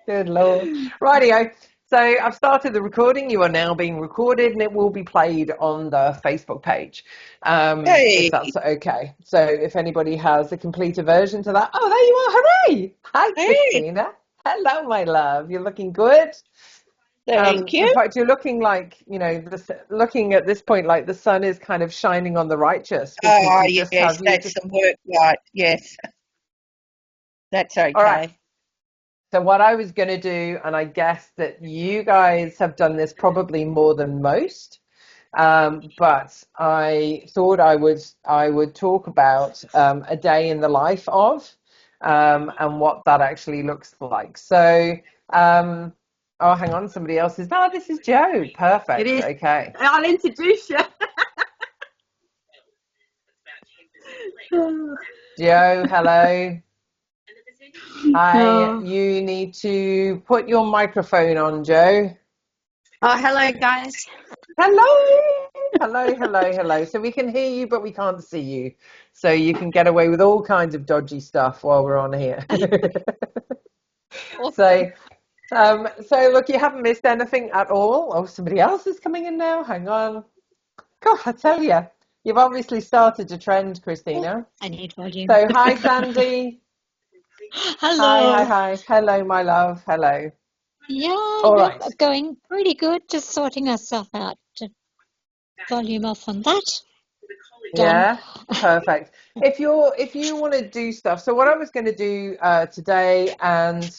Good Lord. Rightio. So I've started the recording. You are now being recorded and it will be played on the Facebook page, Hey, if that's okay. So if anybody has a completed version to that. Oh, there you are. Hooray. Hi, hey, Christina. Hello, my love. You're looking good. thank In you. fact, you're looking like, looking at this point like the sun is kind of shining on the righteous because Oh, you just yes, have you that's just. the work right. Yes, that's All right. okay. So what I was going to do, and I guess that you guys have done this probably more than most, but I thought I would talk about a day in the life of, and what that actually looks like. So, oh, hang on, somebody else is. No, this is Joe. It Perfect. is. Okay. I'll introduce you. Joe, hello. Hi. Oh, You need to put your microphone on, Joe. hello, guys. Hello, hello, hello, hello. So we can hear you, but we can't see you. So you can get away with all kinds of dodgy stuff while we're on here. Awesome. so, so look, you haven't missed anything at all. Oh, somebody else is coming in now. Hang on. God, I tell you, you've obviously started a trend, Oh, Christina. I need volume. So hi, Sandy. Hi, hi, Hello. hi. Hello, my love. Hello. Yeah, All yep, right. going pretty good. Just sorting ourselves out. Volume off on that. Done. Yeah, perfect. If you want to do stuff, so what I was going to do today, and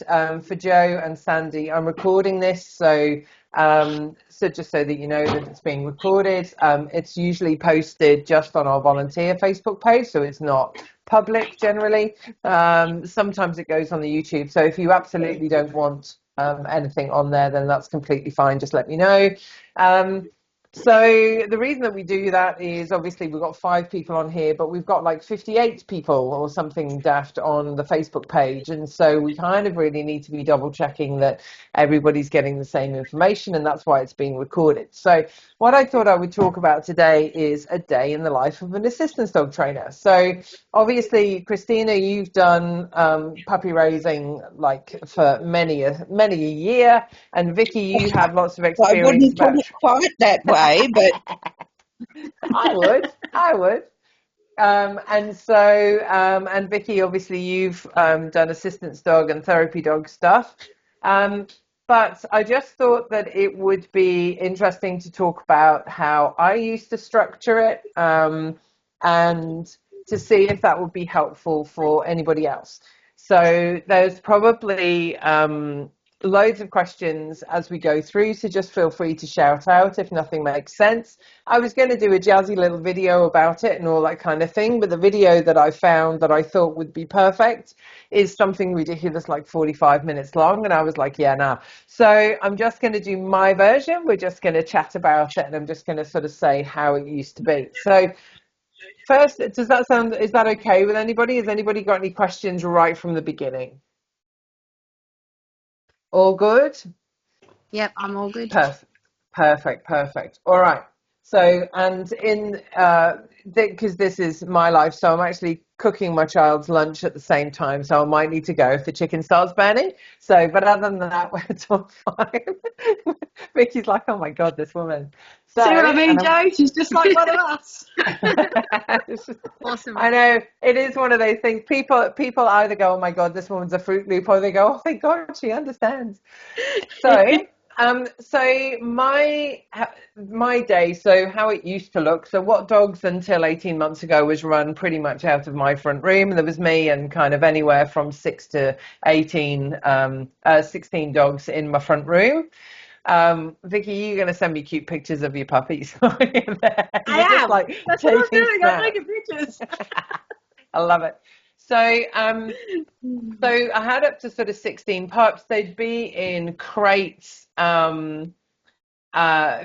for Joe and Sandy, I'm recording this, so just so that you know that it's being recorded. It's usually posted just on our volunteer Facebook page, so it's not public generally. Sometimes it goes on the YouTube. So if you absolutely don't want anything on there, then that's completely fine. Just let me know. So the reason that we do that is obviously we've got 5 people on here, but we've got like 58 people or something daft on the Facebook page. And so we kind of really need to be double checking that everybody's getting the same information, and that's why it's being recorded. So what I thought I would talk about today is a day in the life of an assistance dog trainer. So obviously, Christina, you've done puppy raising like for many a year, and Vicky, you have lots of I experience wouldn't put about. it quite that way, but I would. And Vicky, obviously, you've done assistance dog and therapy dog stuff. Um, but I just thought that it would be interesting to talk about how I used to structure it, and to see if that would be helpful for anybody else. So there's probably loads of questions as we go through, so just feel free to shout out if nothing makes sense. I was going to do a jazzy little video about it and all that kind of thing, but the video that I found that I thought would be perfect is something ridiculous like 45 minutes long, and I was like, yeah, nah. So I'm just going to do my version. We're just going to chat about it, and I'm just going to sort of say how it used to be. So first, is that okay with anybody? Has anybody got any questions right from the beginning? All good? Yep, I'm all good. Perfect, perfect. All right. So, and in because this is my life, so I'm actually cooking my child's lunch at the same time. So I might need to go if the chicken starts burning. So, but other than that, it's all fine. Vicky's like, oh my God, this woman. So, See what I mean, and I'm. Joe? She's just like one of us. It's just- Awesome. I know it is one of those things. People either go, oh my God, this woman's a Fruit Loop, or they go, oh thank God, she understands. So, so my day, so how it used to look. So what dogs until 18 months ago was run pretty much out of my front room. There was me and kind of anywhere from 6 to 18, 16 dogs in my front room. Vicky, you're going to send me cute pictures of your puppies. You're I just am. like That's what I'm taking doing. I'm snaps. taking pictures. I love it. So I had up to sort of 16 pups. They'd be in crates.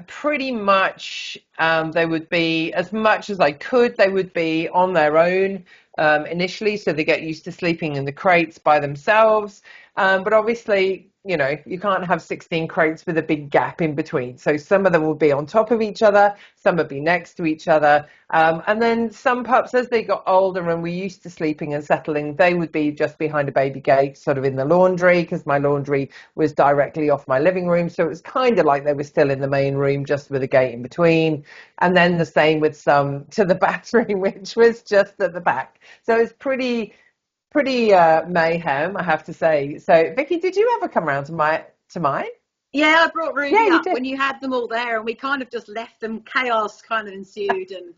Pretty much, they would be, as much as I could, they would be on their own initially, so they get used to sleeping in the crates by themselves. But obviously, you can't have 16 crates with a big gap in between. So some of them will be on top of each other, some will be next to each other. And then some pups, as they got older and we used to sleeping and settling, they would be just behind a baby gate, sort of in the laundry, because my laundry was directly off my living room. So it was kind of like they were still in the main room, just with a gate in between. And then the same with some to the bathroom, which was just at the back. So it's pretty mayhem, I have to say. So Vicky, did you ever come around to mine? Yeah, I brought Ruby Yeah, you up did. when you had them all there, and we kind of just left them. Chaos kind of ensued, and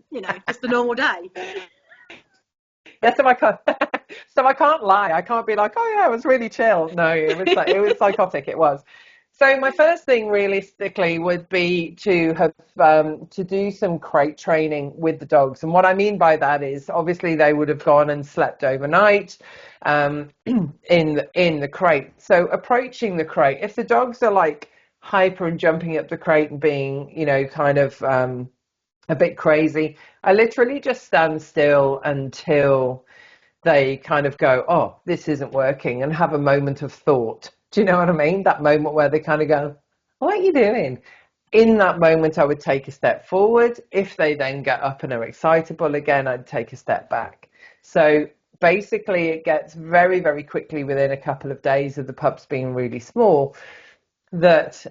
just a normal day. Yeah, so I can't lie. I can't be like, oh yeah, it was really chill. No, it was psychotic. It was. So my first thing realistically would be to have to do some crate training with the dogs. And what I mean by that is obviously they would have gone and slept overnight in the crate. So approaching the crate, if the dogs are like hyper and jumping up the crate and being, kind of a bit crazy, I literally just stand still until they kind of go, oh, this isn't working, and have a moment of thought. Do you know what I mean? That moment where they kind of go, what are you doing? In that moment, I would take a step forward. If they then get up and are excitable again, I'd take a step back. So basically, it gets very, very quickly within a couple of days of the pups being really small that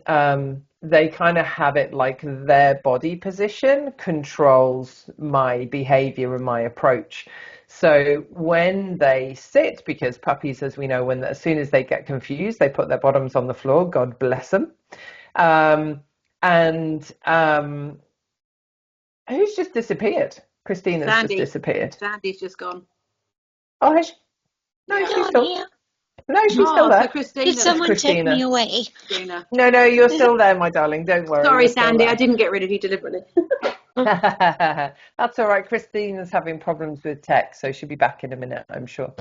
they kind of have it like their body position controls my behavior and my approach. So when they sit, because puppies, as we know, as soon as they get confused, they put their bottoms on the floor. God bless them. And who's just disappeared? Christina's Sandy. just disappeared. Sandy's just gone. Oh, has she? No, Yeah. she's still. Here. No, she's still So there. Christina. Did someone take Christina. me away? Christina. No, you're still there, my darling. Don't worry. Sorry, You're still Sandy. there. I didn't get rid of you deliberately. That's all right. Christina's having problems with tech, so she'll be back in a minute, I'm sure.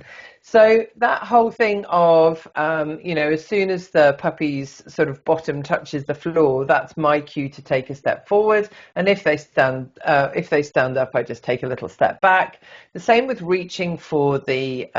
So that whole thing of, as soon as the puppy's sort of bottom touches the floor, that's my cue to take a step forward. And if they stand up, I just take a little step back. The same with reaching for the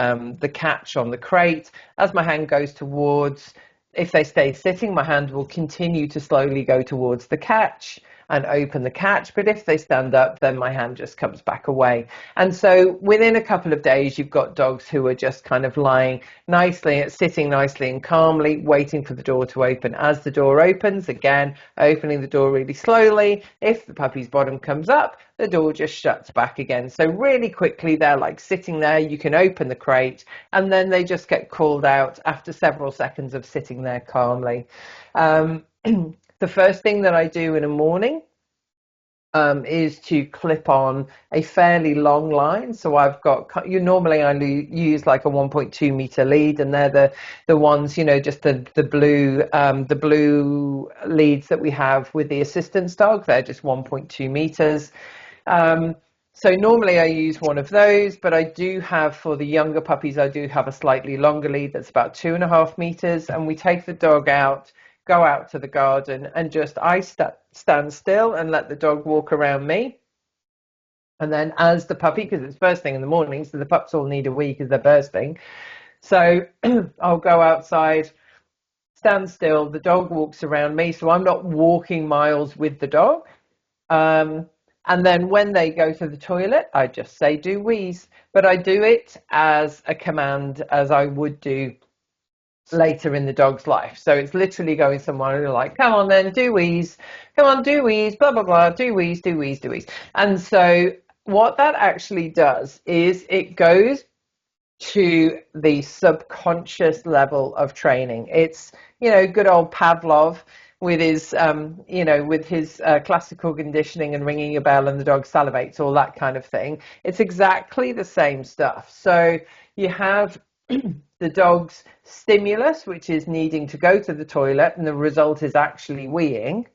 catch on the crate. As my hand goes towards, if they stay sitting, my hand will continue to slowly go towards the catch and open the catch. But if they stand up, then my hand just comes back away. And so within a couple of days, you've got dogs who are just kind of lying nicely, sitting nicely and calmly, waiting for the door to open. As the door opens, again, opening the door really slowly. If the puppy's bottom comes up, the door just shuts back again. So really quickly, they're like sitting there. You can open the crate, and then they just get called out after several seconds of sitting there calmly. The first thing that I do in a morning is to clip on a fairly long line. So I've got, normally I use like a 1.2 meter lead, and they're the ones, just the blue leads that we have with the assistance dog. They're just 1.2 meters. So normally I use one of those, but I do have, for the younger puppies, I do have a slightly longer lead that's about 2.5 meters, and we take the dog out, go out to the garden, and I stand still and let the dog walk around me. And then as the puppy, because it's first thing in the morning, so the pups all need a wee because they're bursting. So I'll go outside, stand still, the dog walks around me, so I'm not walking miles with the dog. And then when they go to the toilet, I just say do wheeze, but I do it as a command, as I would do later in the dog's life. So it's literally going somewhere like, come on then, do wheeze, come on, do wheeze, blah, blah, blah, do wheeze, do wheeze, do wheeze. And so what that actually does is it goes to the subconscious level of training. It's, good old Pavlov with his, classical conditioning and ringing a bell and the dog salivates, all that kind of thing. It's exactly the same stuff. So you have the dog's stimulus, which is needing to go to the toilet, and the result is actually weeing.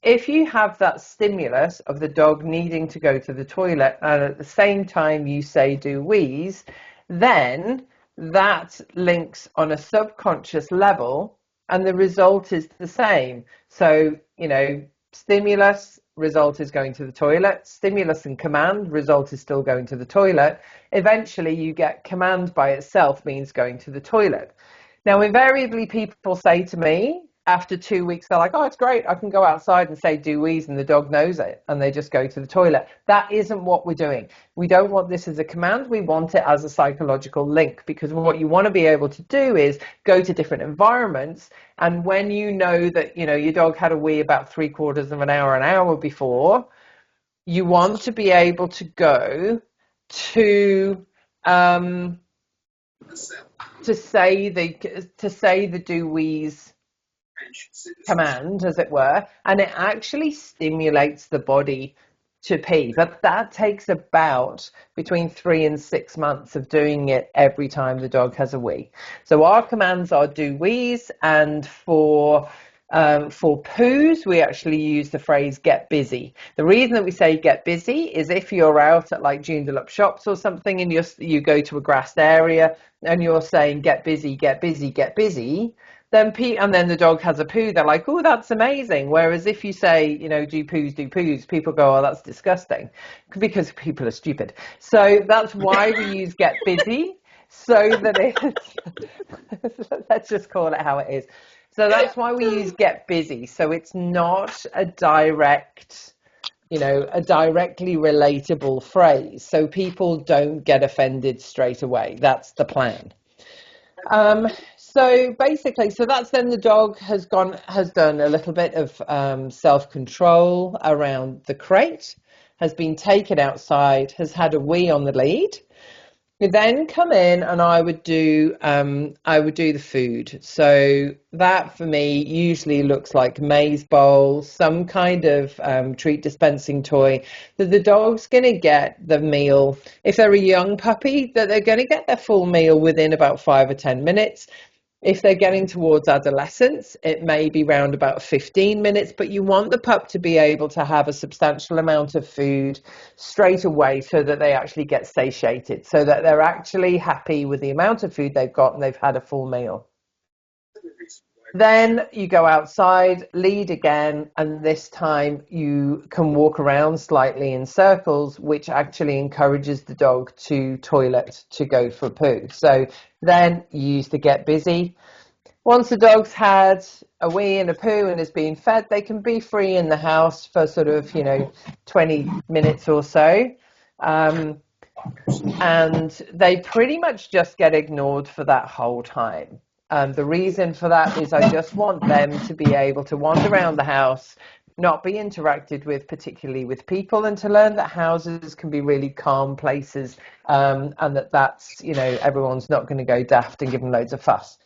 If you have that stimulus of the dog needing to go to the toilet, and at the same time you say do wheeze, then that links on a subconscious level, and the result is the same. So, stimulus, result is going to the toilet. Stimulus and command, result is still going to the toilet. Eventually you get command by itself means going to the toilet. Now, invariably, people say to me after 2 weeks, they're like, oh, it's great. I can go outside and say do wees and the dog knows it and they just go to the toilet. That isn't what we're doing. We don't want this as a command. We want it as a psychological link, because what you want to be able to do is go to different environments. And when you know that, your dog had a wee about 3/4 of an hour before, you want to be able to go to say the do wees command, as it were, and it actually stimulates the body to pee. But that takes about between 3 and 6 months of doing it every time the dog has a wee. So our commands are do wees, and for poos, we actually use the phrase get busy. The reason that we say get busy is if you're out at like Joondalup shops or something and you go to a grassed area and you're saying get busy, get busy, get busy, and then the dog has a poo, they're like, oh, that's amazing. Whereas if you say, do poos, people go, oh, that's disgusting, because people are stupid. So that's why we use get busy, so that it's, let's just call it how it is. So that's why we use get busy. So it's not a directly relatable phrase. So people don't get offended straight away. That's the plan. So basically, that's then the dog has done a little bit of self-control around the crate, has been taken outside, has had a wee on the lead. We then come in and I would do the food. So that for me usually looks like maize bowl, some kind of treat dispensing toy that the dog's going to get the meal. If they're a young puppy, that they're going to get their full meal within about 5 or 10 minutes. If they're getting towards adolescence, it may be around about 15 minutes, but you want the pup to be able to have a substantial amount of food straight away so that they actually get satiated, so that they're actually happy with the amount of food they've got and they've had a full meal. Then you go outside, lead again, and this time you can walk around slightly in circles, which actually encourages the dog to toilet, to go for a poo. So then you use the get busy. Once the dog's had a wee and a poo and is being fed, they can be free in the house for sort of 20 minutes or so. And they pretty much just get ignored for that whole time. The reason for that is I just want them to be able to wander around the house, not be interacted with, particularly with people, and to learn that houses can be really calm places, and that's everyone's not going to go daft and give them loads of fuss.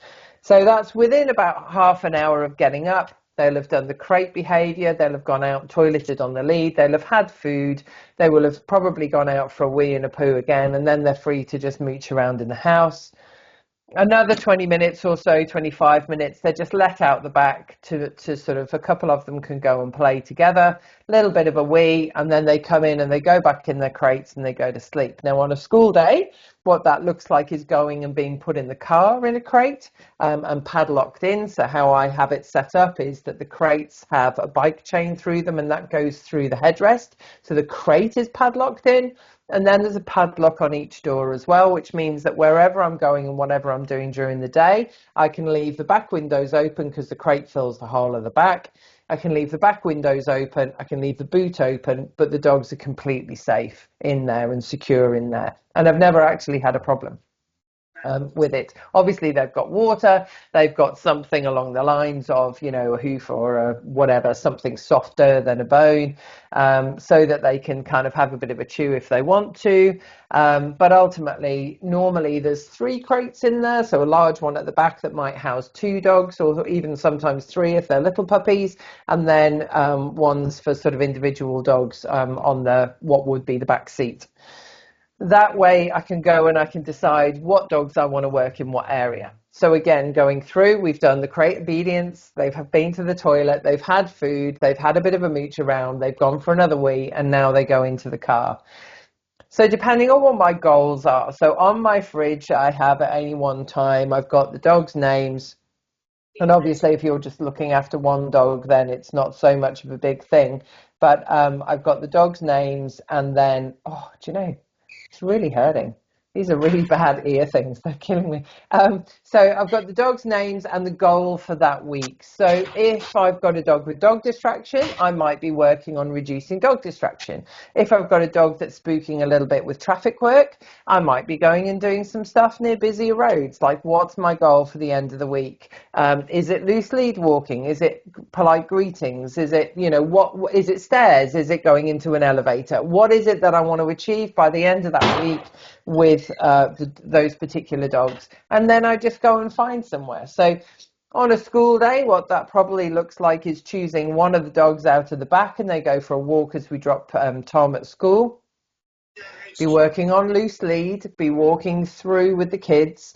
So that's within about half an hour of getting up. They'll have done the crate behaviour, they'll have gone out, toileted on the lead, they'll have had food, they will have probably gone out for a wee and a poo again, and then they're free to just mooch around in the house. Another 20 minutes or so, 25 minutes, they're just let out the back to sort of, a couple of them can go and play together, a little bit of a wee, and then they come in and they go back in their crates and they go to sleep. Now on a school day, what that looks like is going and being put in the car in a crate and padlocked in. So how I have it set up is that the crates have a bike chain through them and that goes through the headrest. So the crate is padlocked in. And then there's a padlock on each door as well, which means that wherever I'm going and whatever I'm doing during the day, I can leave the back windows open because the crate fills the whole of the back. I can leave the back windows open. I can leave the boot open, but the dogs are completely safe in there and secure in there. And I've never actually had a problem with it. Obviously, they've got water. They've got something along the lines of, a hoof or a whatever, something softer than a bone, so that they can kind of have a bit of a chew if they want to. But ultimately, normally there's 3 crates in there. So a large one at the back that might house 2 dogs, or even sometimes 3 if they're little puppies. And then ones for sort of individual dogs on what would be the back seat. That way I can go and I can decide what dogs I want to work in what area. So again, going through, we've done the crate obedience, they've been to the toilet, they've had food, they've had a bit of a mooch around, they've gone for another wee, and now they go into the car. So depending on what my goals are, so on my fridge I have at any one time, I've got the dogs' names. And obviously if you're just looking after one dog, then it's not so much of a big thing. But I've got the dogs' names, and then, it's really hurting. These are really bad ear things. They're killing me. So I've got the dog's names and the goal for that week. So if I've got a dog with dog distraction, I might be working on reducing dog distraction. If I've got a dog that's spooking a little bit with traffic work, I might be going and doing some stuff near busier roads. Like, what's my goal for the end of the week? Is it loose lead walking? Is it polite greetings? Is it, what is it, stairs? Is it going into an elevator? What is it that I want to achieve by the end of that week with those particular dogs? And then I just go and find somewhere. So on a school day, what that probably looks like is choosing one of the dogs out of the back and they go for a walk as we drop Tom at school. Be working on loose lead, be walking through with the kids,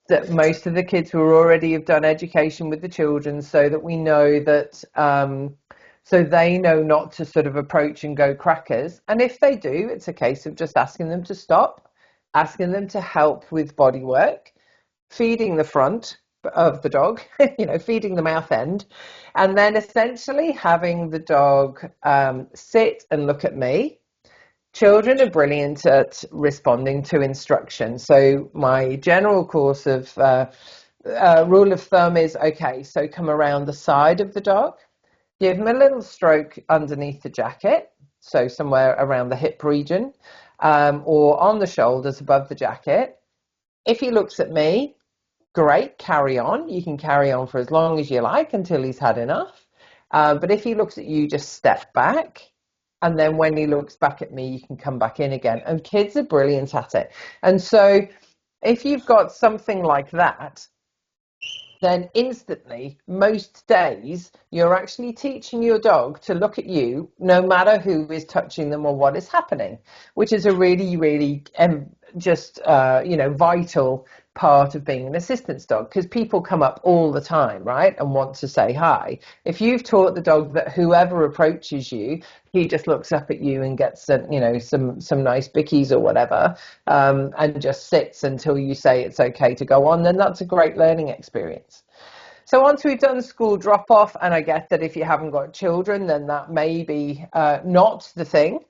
that most of the kids who already have done education with the children, so that we know that so they know not to sort of approach and go crackers. And if they do, it's a case of just asking them to stop, asking them to help with body work, feeding the front of the dog, feeding the mouth end, and then essentially having the dog sit and look at me. Children are brilliant at responding to instruction. So my general course of rule of thumb is, okay, so come around the side of the dog, give him a little stroke underneath the jacket, so somewhere around the hip region, or on the shoulders above the jacket. If he looks at me, great, carry on. You can carry on for as long as you like until he's had enough. But if he looks at you, just step back. And then when he looks back at me, you can come back in again. And kids are brilliant at it. And so if you've got something like that, then instantly, most days, you're actually teaching your dog to look at you no matter who is touching them or what is happening, which is a really, really vital part of being an assistance dog, because people come up all the time, right, and want to say hi. If you've taught the dog that whoever approaches you, he just looks up at you and gets some nice bickies or whatever, and just sits until you say it's okay to go on, then that's a great learning experience. So once we've done school drop off, and I get that if you haven't got children, then that may be not the thing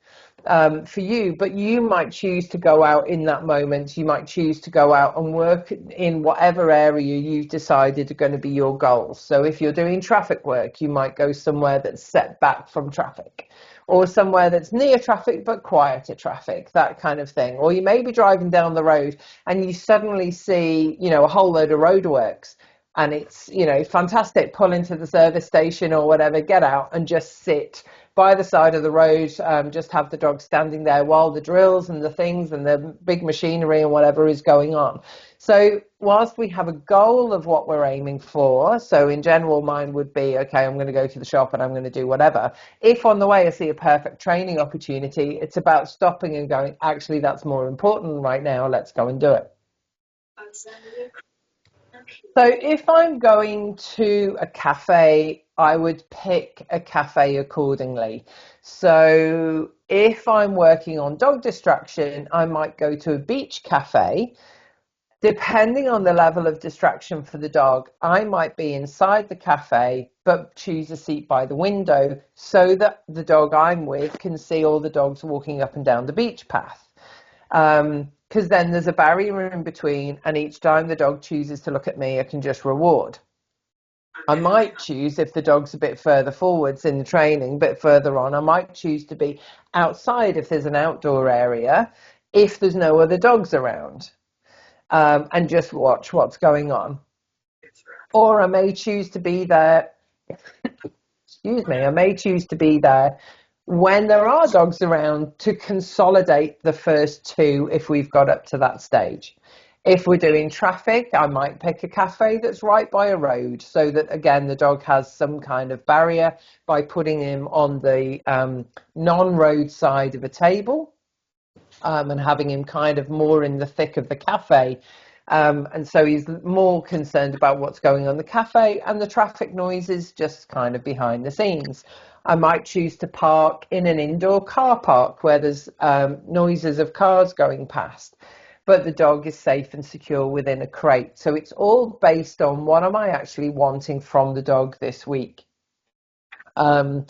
for you, but you might choose to go out in that moment. You might choose to go out and work in whatever area you've decided are going to be your goals. So if you're doing traffic work, you might go somewhere that's set back from traffic, or somewhere that's near traffic but quieter traffic, that kind of thing. Or you may be driving down the road and you suddenly see, a whole load of roadworks. And it's, fantastic, pull into the service station or whatever, get out and just sit by the side of the road, just have the dog standing there while the drills and the things and the big machinery and whatever is going on. So whilst we have a goal of what we're aiming for, so in general mine would be, okay, I'm going to go to the shop and I'm going to do whatever. If on the way I see a perfect training opportunity, it's about stopping and going, actually, that's more important right now, let's go and do it. So if I'm going to a cafe, I would pick a cafe accordingly. So if I'm working on dog distraction, I might go to a beach cafe. Depending on the level of distraction for the dog, I might be inside the cafe, but choose a seat by the window so that the dog I'm with can see all the dogs walking up and down the beach path. Because then there's a barrier in between, and each time the dog chooses to look at me, I can just reward. I might choose, if the dog's a bit further forwards in the training, a bit further on, I might choose to be outside if there's an outdoor area, if there's no other dogs around, and just watch what's going on. Or I may choose to be there, I may choose to be there when there are dogs around to consolidate the first two if we've got up to that stage. If we're doing traffic, I might pick a cafe that's right by a road so that, again, the dog has some kind of barrier by putting him on the non-road side of a table, and having him kind of more in the thick of the cafe. And so he's more concerned about what's going on in the cafe, and the traffic noise is just kind of behind the scenes. I might choose to park in an indoor car park where there's noises of cars going past, but the dog is safe and secure within a crate. So it's all based on what am I actually wanting from the dog this week. The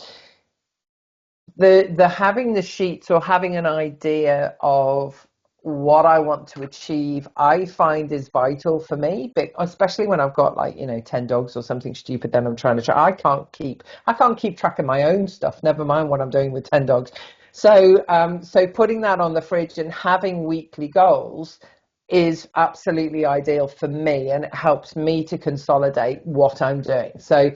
having the sheets or having an idea of what I want to achieve, I find is vital for me, but especially when I've got like, 10 dogs or something stupid, then I'm trying to try. I can't keep track of my own stuff, never mind what I'm doing with 10 dogs. So putting that on the fridge and having weekly goals is absolutely ideal for me, and it helps me to consolidate what I'm doing. So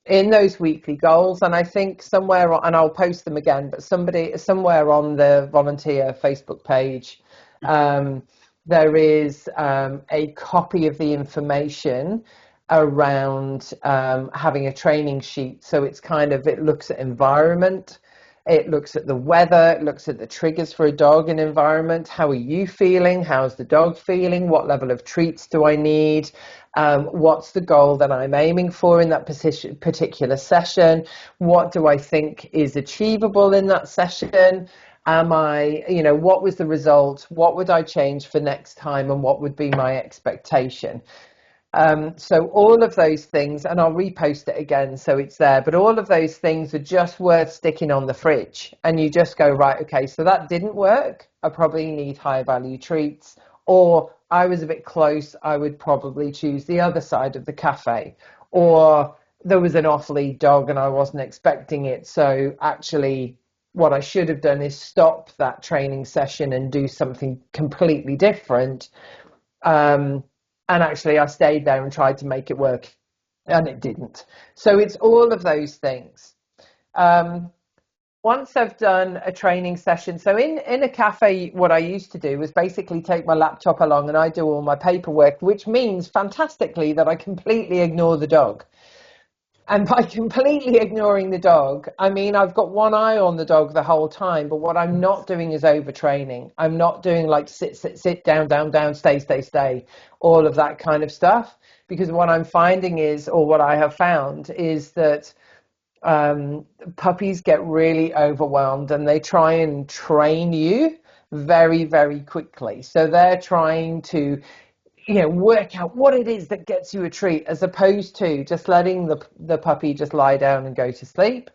in those weekly goals, and I think somewhere and I'll post them again, but somewhere on the volunteer Facebook page, um, there is a copy of the information around having a training sheet. So it looks at environment, it looks at the weather, it looks at the triggers for a dog and environment. How are you feeling? How's the dog feeling? What level of treats do I need? What's the goal that I'm aiming for in that particular session? What do I think is achievable in that session? What was the result? What would I change for next time? And what would be my expectation? So all of those things, and I'll repost it again so it's there, but all of those things are just worth sticking on the fridge. And you just go, right, okay, so that didn't work. I probably need higher value treats. Or I was a bit close, I would probably choose the other side of the cafe. Or there was an off-lead dog and I wasn't expecting it. So actually, what I should have done is stop that training session and do something completely different. And actually, I stayed there and tried to make it work, and it didn't. So it's all of those things. Once I've done a training session, so in a cafe, what I used to do was basically take my laptop along and I do all my paperwork, which means fantastically that I completely ignore the dog. And by completely ignoring the dog, I mean, I've got one eye on the dog the whole time, but what I'm not doing is overtraining. I'm not doing like sit, down, down, down, stay, all of that kind of stuff. Because what I'm finding is, or what I have found is that puppies get really overwhelmed and they try and train you very, very quickly. So they're trying to work out what it is that gets you a treat, as opposed to just letting the puppy just lie down and go to sleep.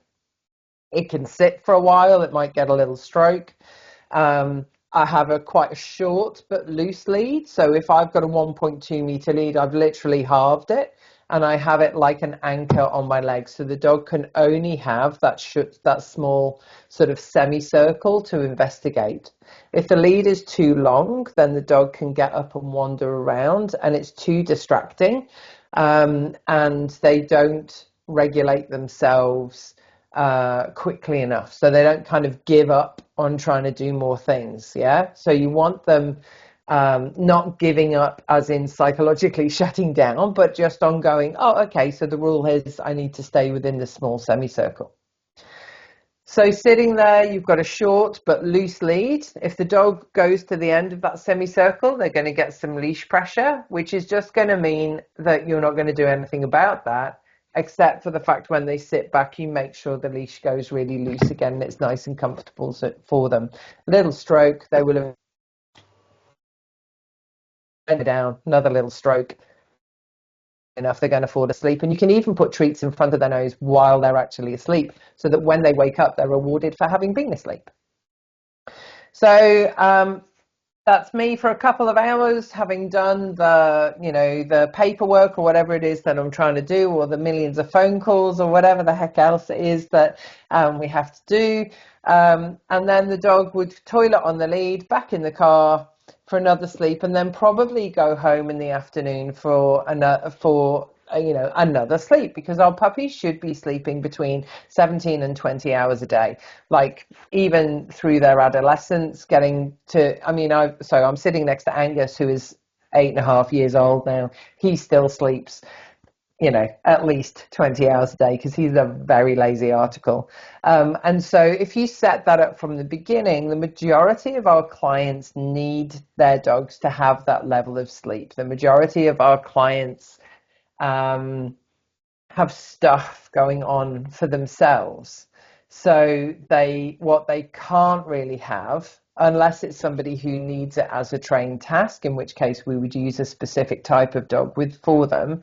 It can sit for a while. It might get a little stroke. I have quite a short but loose lead. So if I've got a 1.2 meter lead, I've literally halved it. And I have it like an anchor on my leg. So the dog can only have that small sort of semicircle to investigate. If the lead is too long, then the dog can get up and wander around and it's too distracting. And they don't regulate themselves quickly enough. So they don't kind of give up on trying to do more things. Yeah. So you want them not giving up as in psychologically shutting down, but just on going, oh, okay, so the rule is I need to stay within the small semicircle. So sitting there, you've got a short but loose lead. If the dog goes to the end of that semicircle, they're going to get some leash pressure, which is just going to mean that you're not going to do anything about that, except for the fact when they sit back, you make sure the leash goes really loose again and it's nice and comfortable for them. A little stroke, they will have down, another little stroke, enough they're going to fall asleep. And you can even put treats in front of their nose while they're actually asleep, so that when they wake up, they're rewarded for having been asleep. So that's me for a couple of hours, having done the paperwork or whatever it is that I'm trying to do, or the millions of phone calls or whatever the heck else it is that we have to do. And then the dog would toilet on the lead, back in the car for another sleep, and then probably go home in the afternoon for another sleep, because our puppies should be sleeping between 17 and 20 hours a day, like even through their adolescence, getting to, I'm sitting next to Angus, who is 8.5 years old now. He still sleeps at least 20 hours a day, because he's a very lazy article. And so if you set that up from the beginning, the majority of our clients need their dogs to have that level of sleep. The majority of our clients have stuff going on for themselves. So what they can't really have, unless it's somebody who needs it as a trained task, in which case we would use a specific type of dog for them.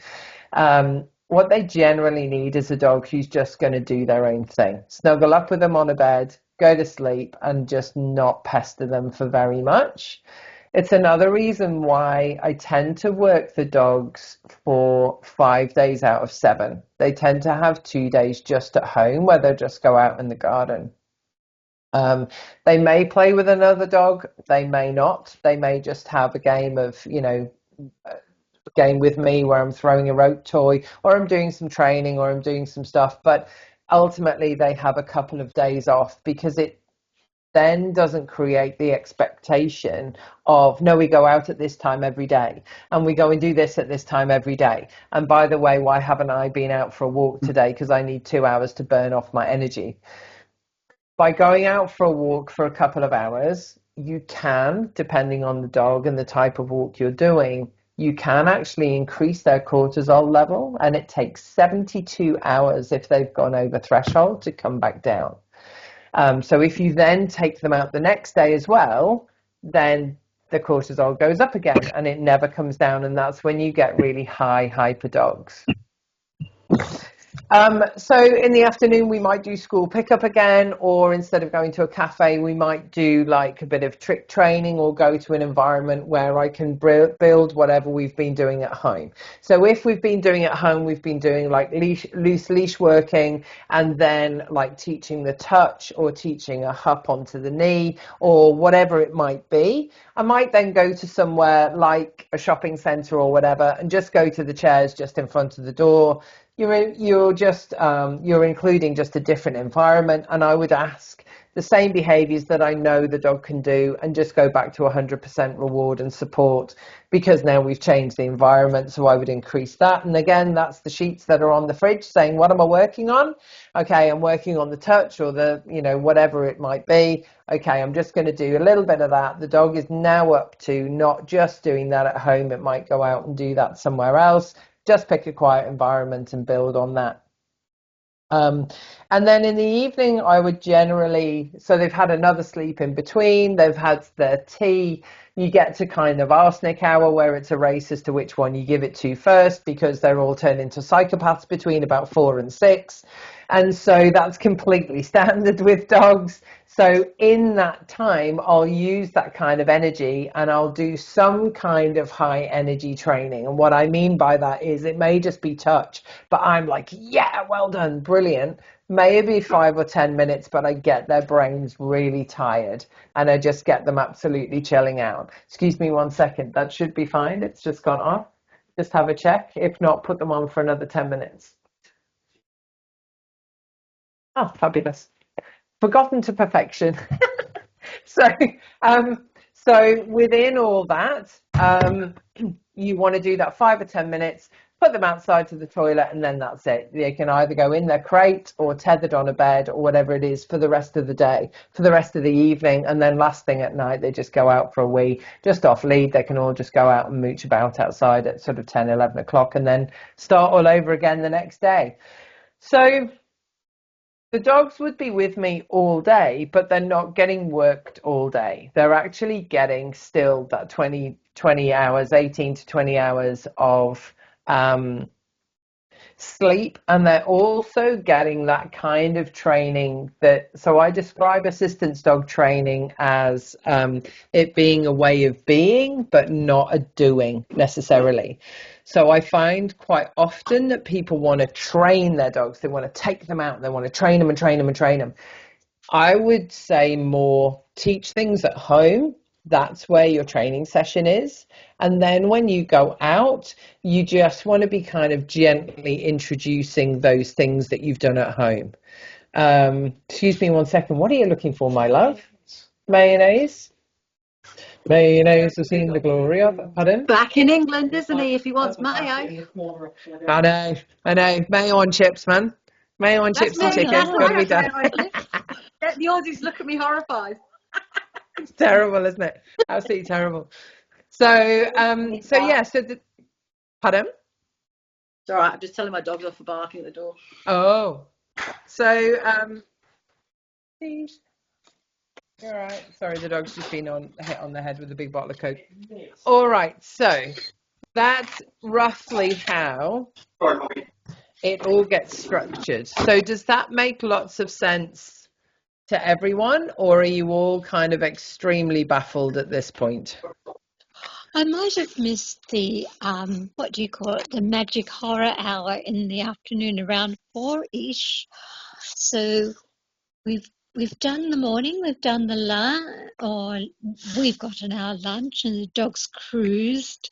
What they generally need is a dog who's just going to do their own thing. Snuggle up with them on a bed, go to sleep, and just not pester them for very much. It's another reason why I tend to work the dogs for 5 days out of 7. They tend to have 2 days just at home where they'll just go out in the garden. They may play with another dog, they may not. They may just have a game of, game with me where I'm throwing a rope toy, or I'm doing some training, or I'm doing some stuff. But ultimately, they have a couple of days off, because it then doesn't create the expectation of, no, we go out at this time every day, and we go and do this at this time every day. And by the way, why haven't I been out for a walk today? Because I need 2 hours to burn off my energy. By going out for a walk for a couple of hours, you can, depending on the dog and the type of walk you're doing, you can actually increase their cortisol level, and it takes 72 hours if they've gone over threshold to come back down. So if you then take them out the next day as well, then the cortisol goes up again and it never comes down, and that's when you get really high hyper dogs. So in the afternoon, we might do school pickup again, or instead of going to a cafe, we might do like a bit of trick training, or go to an environment where I can build whatever we've been doing at home. So if we've been doing at home, we've been doing like loose leash working, and then like teaching the touch, or teaching a hup onto the knee, or whatever it might be. I might then go to somewhere like a shopping centre or whatever, and just go to the chairs just in front of the door. You're including just a different environment, and I would ask the same behaviors that I know the dog can do, and just go back to 100% reward and support, because now we've changed the environment. So I would increase that. And again, that's the sheets that are on the fridge saying, what am I working on? Okay, I'm working on the touch, or the, whatever it might be. Okay, I'm just going to do a little bit of that. The dog is now up to not just doing that at home. It might go out and do that somewhere else. Just pick a quiet environment and build on that. And then in the evening, I would generally, so they've had another sleep in between, they've had their tea. You get to kind of arsenic hour, where it's a race as to which one you give it to first, because they're all turned into psychopaths between about 4 and 6. And so that's completely standard with dogs. So in that time, I'll use that kind of energy, and I'll do some kind of high energy training. And what I mean by that is, it may just be touch, but I'm like, yeah, well done, brilliant. Maybe 5 or 10 minutes, but I get their brains really tired, and I just get them absolutely chilling out. Excuse me 1 second. That should be fine. It's just gone off. Just have a check. If not, put them on for another 10 minutes. Oh, fabulous. Forgotten to perfection. So within all that, you want to do that 5 or 10 minutes, put them outside to the toilet, and then that's it. They can either go in their crate, or tethered on a bed, or whatever it is, for the rest of the day, for the rest of the evening. And then last thing at night, they just go out for a wee, just off lead. They can all just go out and mooch about outside at sort of 10, 11 o'clock, and then start all over again the next day. So the dogs would be with me all day, but they're not getting worked all day. They're actually getting still that 20 hours, 18 to 20 hours of sleep. And they're also getting that kind of training so I describe assistance dog training as it being a way of being, but not a doing necessarily. So I find quite often that people want to train their dogs. They want to take them out. They want to train them and train them and train them. I would say more teach things at home. That's where your training session is. And then when you go out, you just want to be kind of gently introducing those things that you've done at home. Excuse me 1 second. What are you looking for, my love? Mayonnaise? Mayonnaise has seen the glory of it. Pardon? Back in England, isn't he, if he wants mayo? I know. Mayo on chips, man. Mayo on chips and chicken. Got to be done. The Aussies look at me horrified. It's terrible, isn't it? Absolutely terrible. So pardon? It's all right. I'm just telling my dogs off for barking at the door. Oh, so all right. Sorry, the dog's just been hit on the head with a big bottle of Coke. All right, so that's roughly how it all gets structured. So does that make lots of sense to everyone, or are you all kind of extremely baffled at this point? I might have missed the what do you call it, the magic horror hour in the afternoon around 4-ish. So we've done the morning, we've done the lunch, or we've gotten our lunch, and the dogs cruised,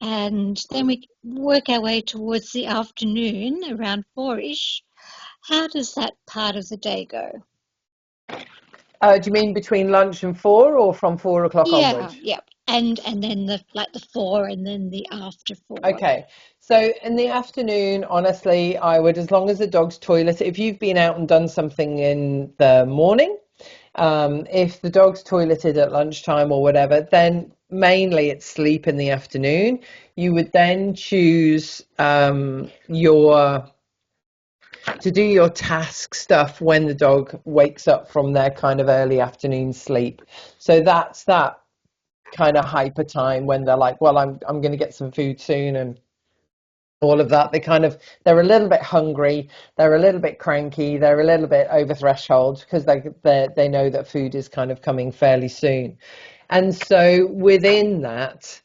and then we work our way towards the afternoon around 4-ish. How does that part of the day go? Do you mean between lunch and 4, or from 4 o'clock Yeah, onwards? yeah. And then the 4 and then the after 4. Okay, so in the afternoon, honestly, I would, as long as the dog's toilet, if you've been out and done something in the morning, if the dog's toileted at lunchtime or whatever, then mainly it's sleep in the afternoon. You would then choose your to do your task stuff when the dog wakes up from their kind of early afternoon sleep. So that's that kind of hyper time when they're like, well, I'm going to get some food soon, and all of that. They're a little bit hungry, they're a little bit cranky, they're a little bit over threshold because they know that food is kind of coming fairly soon. And so within that,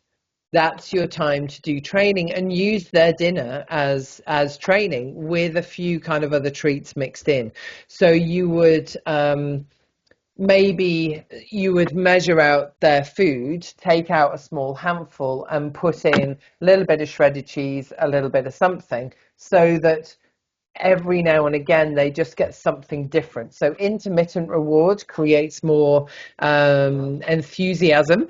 that's your time to do training and use their dinner as training with a few kind of other treats mixed in. So you would maybe you would measure out their food, take out a small handful and put in a little bit of shredded cheese, a little bit of something, so that every now and again they just get something different. So intermittent reward creates more enthusiasm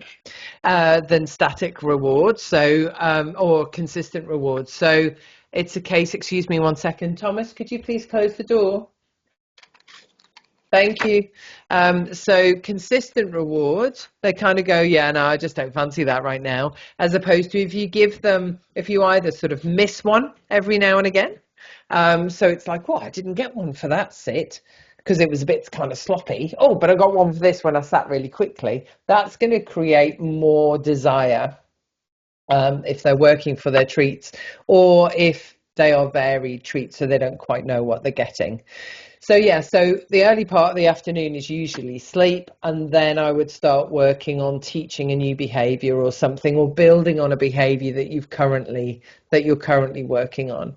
than static reward, so or consistent reward. So it's a case, excuse me one second, Thomas, could you please close the door? Thank you. So consistent rewards, they kind of go, yeah, no, I just don't fancy that right now. As opposed to if you either sort of miss one every now and again. So it's like, well, I didn't get one for that sit because it was a bit kind of sloppy. Oh, but I got one for this when I sat really quickly. That's going to create more desire if they're working for their treats, or if they are varied treats so they don't quite know what they're getting. So yeah, so the early part of the afternoon is usually sleep, and then I would start working on teaching a new behavior or something, or building on a behavior that you're currently working on.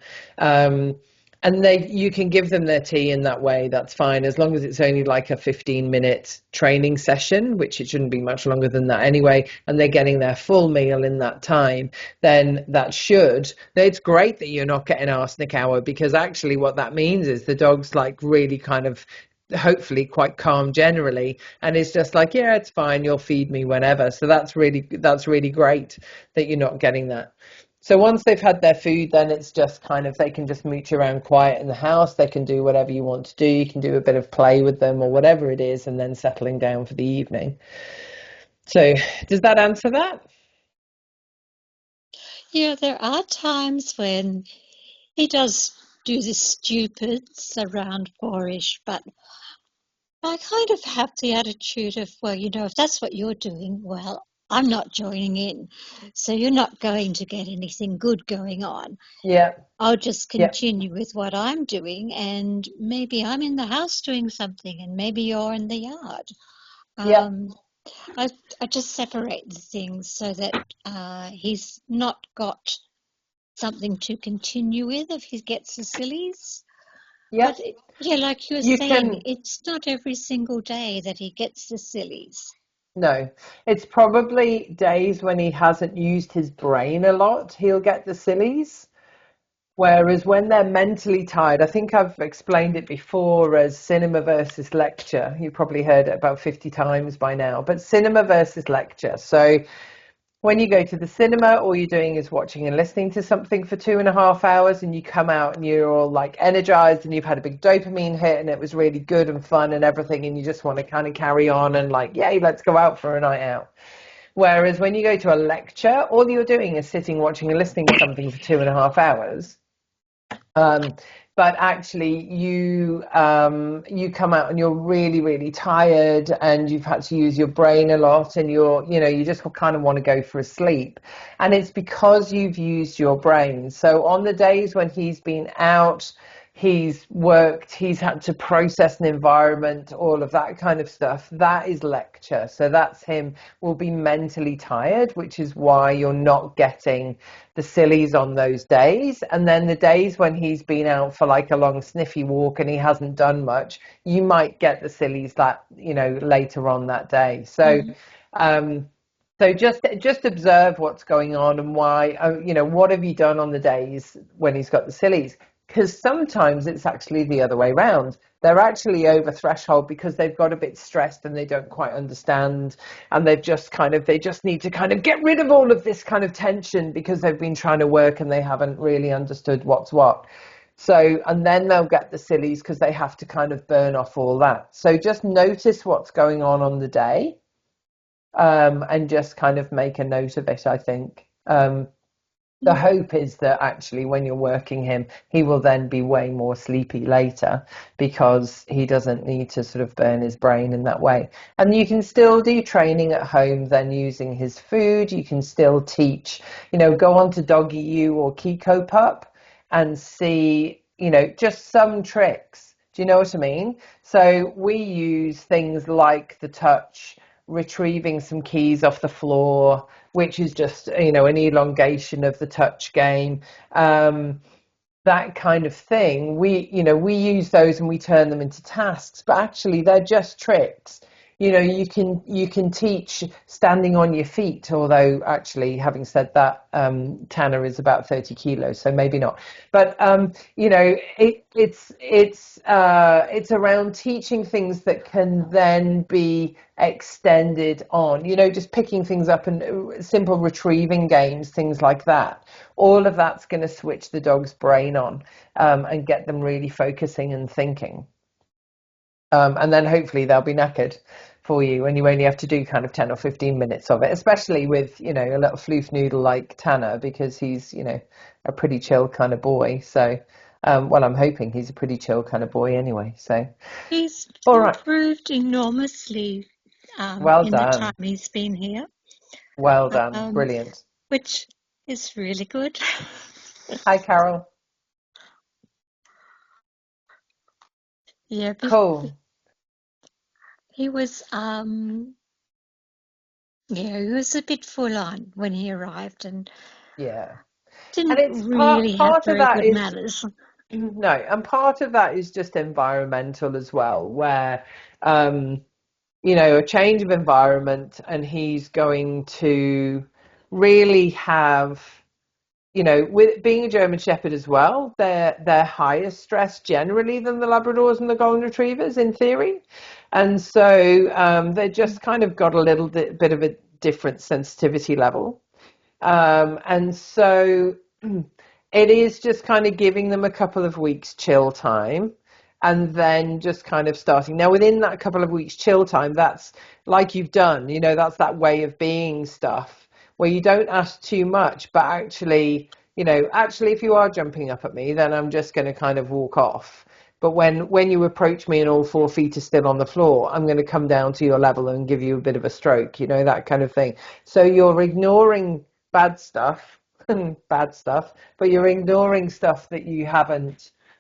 And you can give them their tea in that way, that's fine, as long as it's only like a 15-minute training session, which it shouldn't be much longer than that anyway, and they're getting their full meal in that time. Then it's great that you're not getting arsenic hour, because actually what that means is the dog's like really kind of hopefully quite calm generally, and it's just like, yeah, it's fine, you'll feed me whenever. So that's really great that you're not getting that. So once they've had their food, then it's just kind of, they can just mooch around quiet in the house. They can do whatever you want to do. You can do a bit of play with them or whatever it is, and then settling down for the evening. So does that answer that? Yeah, there are times when he does do the stupids around 4-ish, but I kind of have the attitude of, well, if that's what you're doing, well, I'm not joining in. So you're not going to get anything good going on. Yeah. I'll just Yeah. continue with what I'm doing, and maybe I'm in the house doing something, and maybe you're in the yard. Yeah. I, I just separate the things so that he's not got something to continue with if he gets the sillies. Yeah. But yeah, like you were You saying, can. it's not every single day that he gets the sillies. No, it's probably days when he hasn't used his brain a lot, he'll get the sillies. Whereas when they're mentally tired, I think I've explained it before as cinema versus lecture. You've probably heard it about 50 times by now, but cinema versus lecture. So when you go to the cinema, all you're doing is watching and listening to something for 2.5 hours, and you come out and you're all like energized and you've had a big dopamine hit and it was really good and fun and everything, and you just want to kind of carry on and like, yay, let's go out for a night out. Whereas when you go to a lecture, all you're doing is sitting, watching and listening to something for 2.5 hours. But actually you come out and you're really, really tired, and you've had to use your brain a lot, and you just kind of want to go for a sleep. And it's because you've used your brain. So on the days when he's been out, he's worked, he's had to process an environment, all of that kind of stuff. That is lecture. So that's him will be mentally tired, which is why you're not getting the sillies on those days. And then the days when he's been out for like a long sniffy walk and he hasn't done much, you might get the sillies that, later on that day. So, so just observe what's going on and why, what have you done on the days when he's got the sillies? Because sometimes it's actually the other way around. They're actually over threshold because they've got a bit stressed and they don't quite understand, and they just need to kind of get rid of all of this kind of tension because they've been trying to work and they haven't really understood what's what. So, and then they'll get the sillies because they have to kind of burn off all that. So just notice what's going on the day, and just kind of make a note of it, I think. The hope is that actually when you're working him, he will then be way more sleepy later because he doesn't need to sort of burn his brain in that way. And you can still do training at home then using his food. You can still teach, go on to Doggy U or Kiko Pup and see, just some tricks. Do you know what I mean? So we use things like the touch, retrieving some keys off the floor, which is just, an elongation of the touch game. That kind of thing. We use those and we turn them into tasks, but actually they're just tricks. You can teach standing on your feet, although actually, having said that, Tanner is about 30 kilos, so maybe not. But it's around teaching things that can then be extended on. Just picking things up and simple retrieving games, things like that. All of that's going to switch the dog's brain on, and get them really focusing and thinking. And then hopefully they'll be knackered for you, and you only have to do kind of 10 or 15 minutes of it, especially with, a little floof noodle like Tanner, because he's, a pretty chill kind of boy. So, well, I'm hoping he's a pretty chill kind of boy anyway. So, He's all right. improved enormously Well in the done. time he's been here, Well done. Brilliant. which is really good. Hi, Carol. Yeah, Cool. he was he was a bit full on when he arrived and Yeah. didn't And it's really have part of very that good is manners. no, and part of that is just environmental as well, where a change of environment, and he's going to really have, with being a German Shepherd as well, they're higher stress generally than the Labradors and the Golden Retrievers in theory, and so they just kind of got a little bit of a different sensitivity level, and so it is just kind of giving them a couple of weeks chill time and then just kind of starting. Now, within that couple of weeks chill time, that's like you've done, that's that way of being stuff where you don't ask too much, but actually, if you are jumping up at me, then I'm just going to kind of walk off. But when you approach me and all 4 feet are still on the floor, I'm going to come down to your level and give you a bit of a stroke, that kind of thing. So you're ignoring bad stuff, bad stuff, but you're ignoring stuff that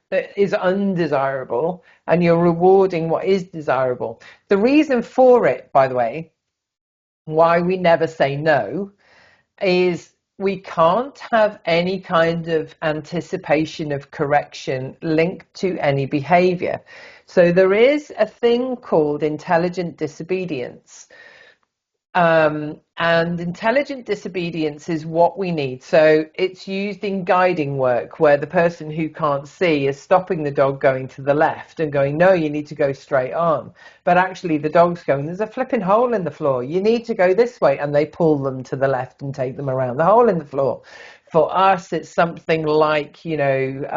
that is undesirable, and you're rewarding what is desirable. The reason for it, by the way, why we never say no, is we can't have any kind of anticipation of correction linked to any behavior. So there is a thing called intelligent disobedience. And intelligent disobedience is what we need. So it's used in guiding work where the person who can't see is stopping the dog going to the left and going, no, you need to go straight on. But actually the dog's going, there's a flipping hole in the floor. You need to go this way. And they pull them to the left and take them around the hole in the floor. For us, it's something like, you've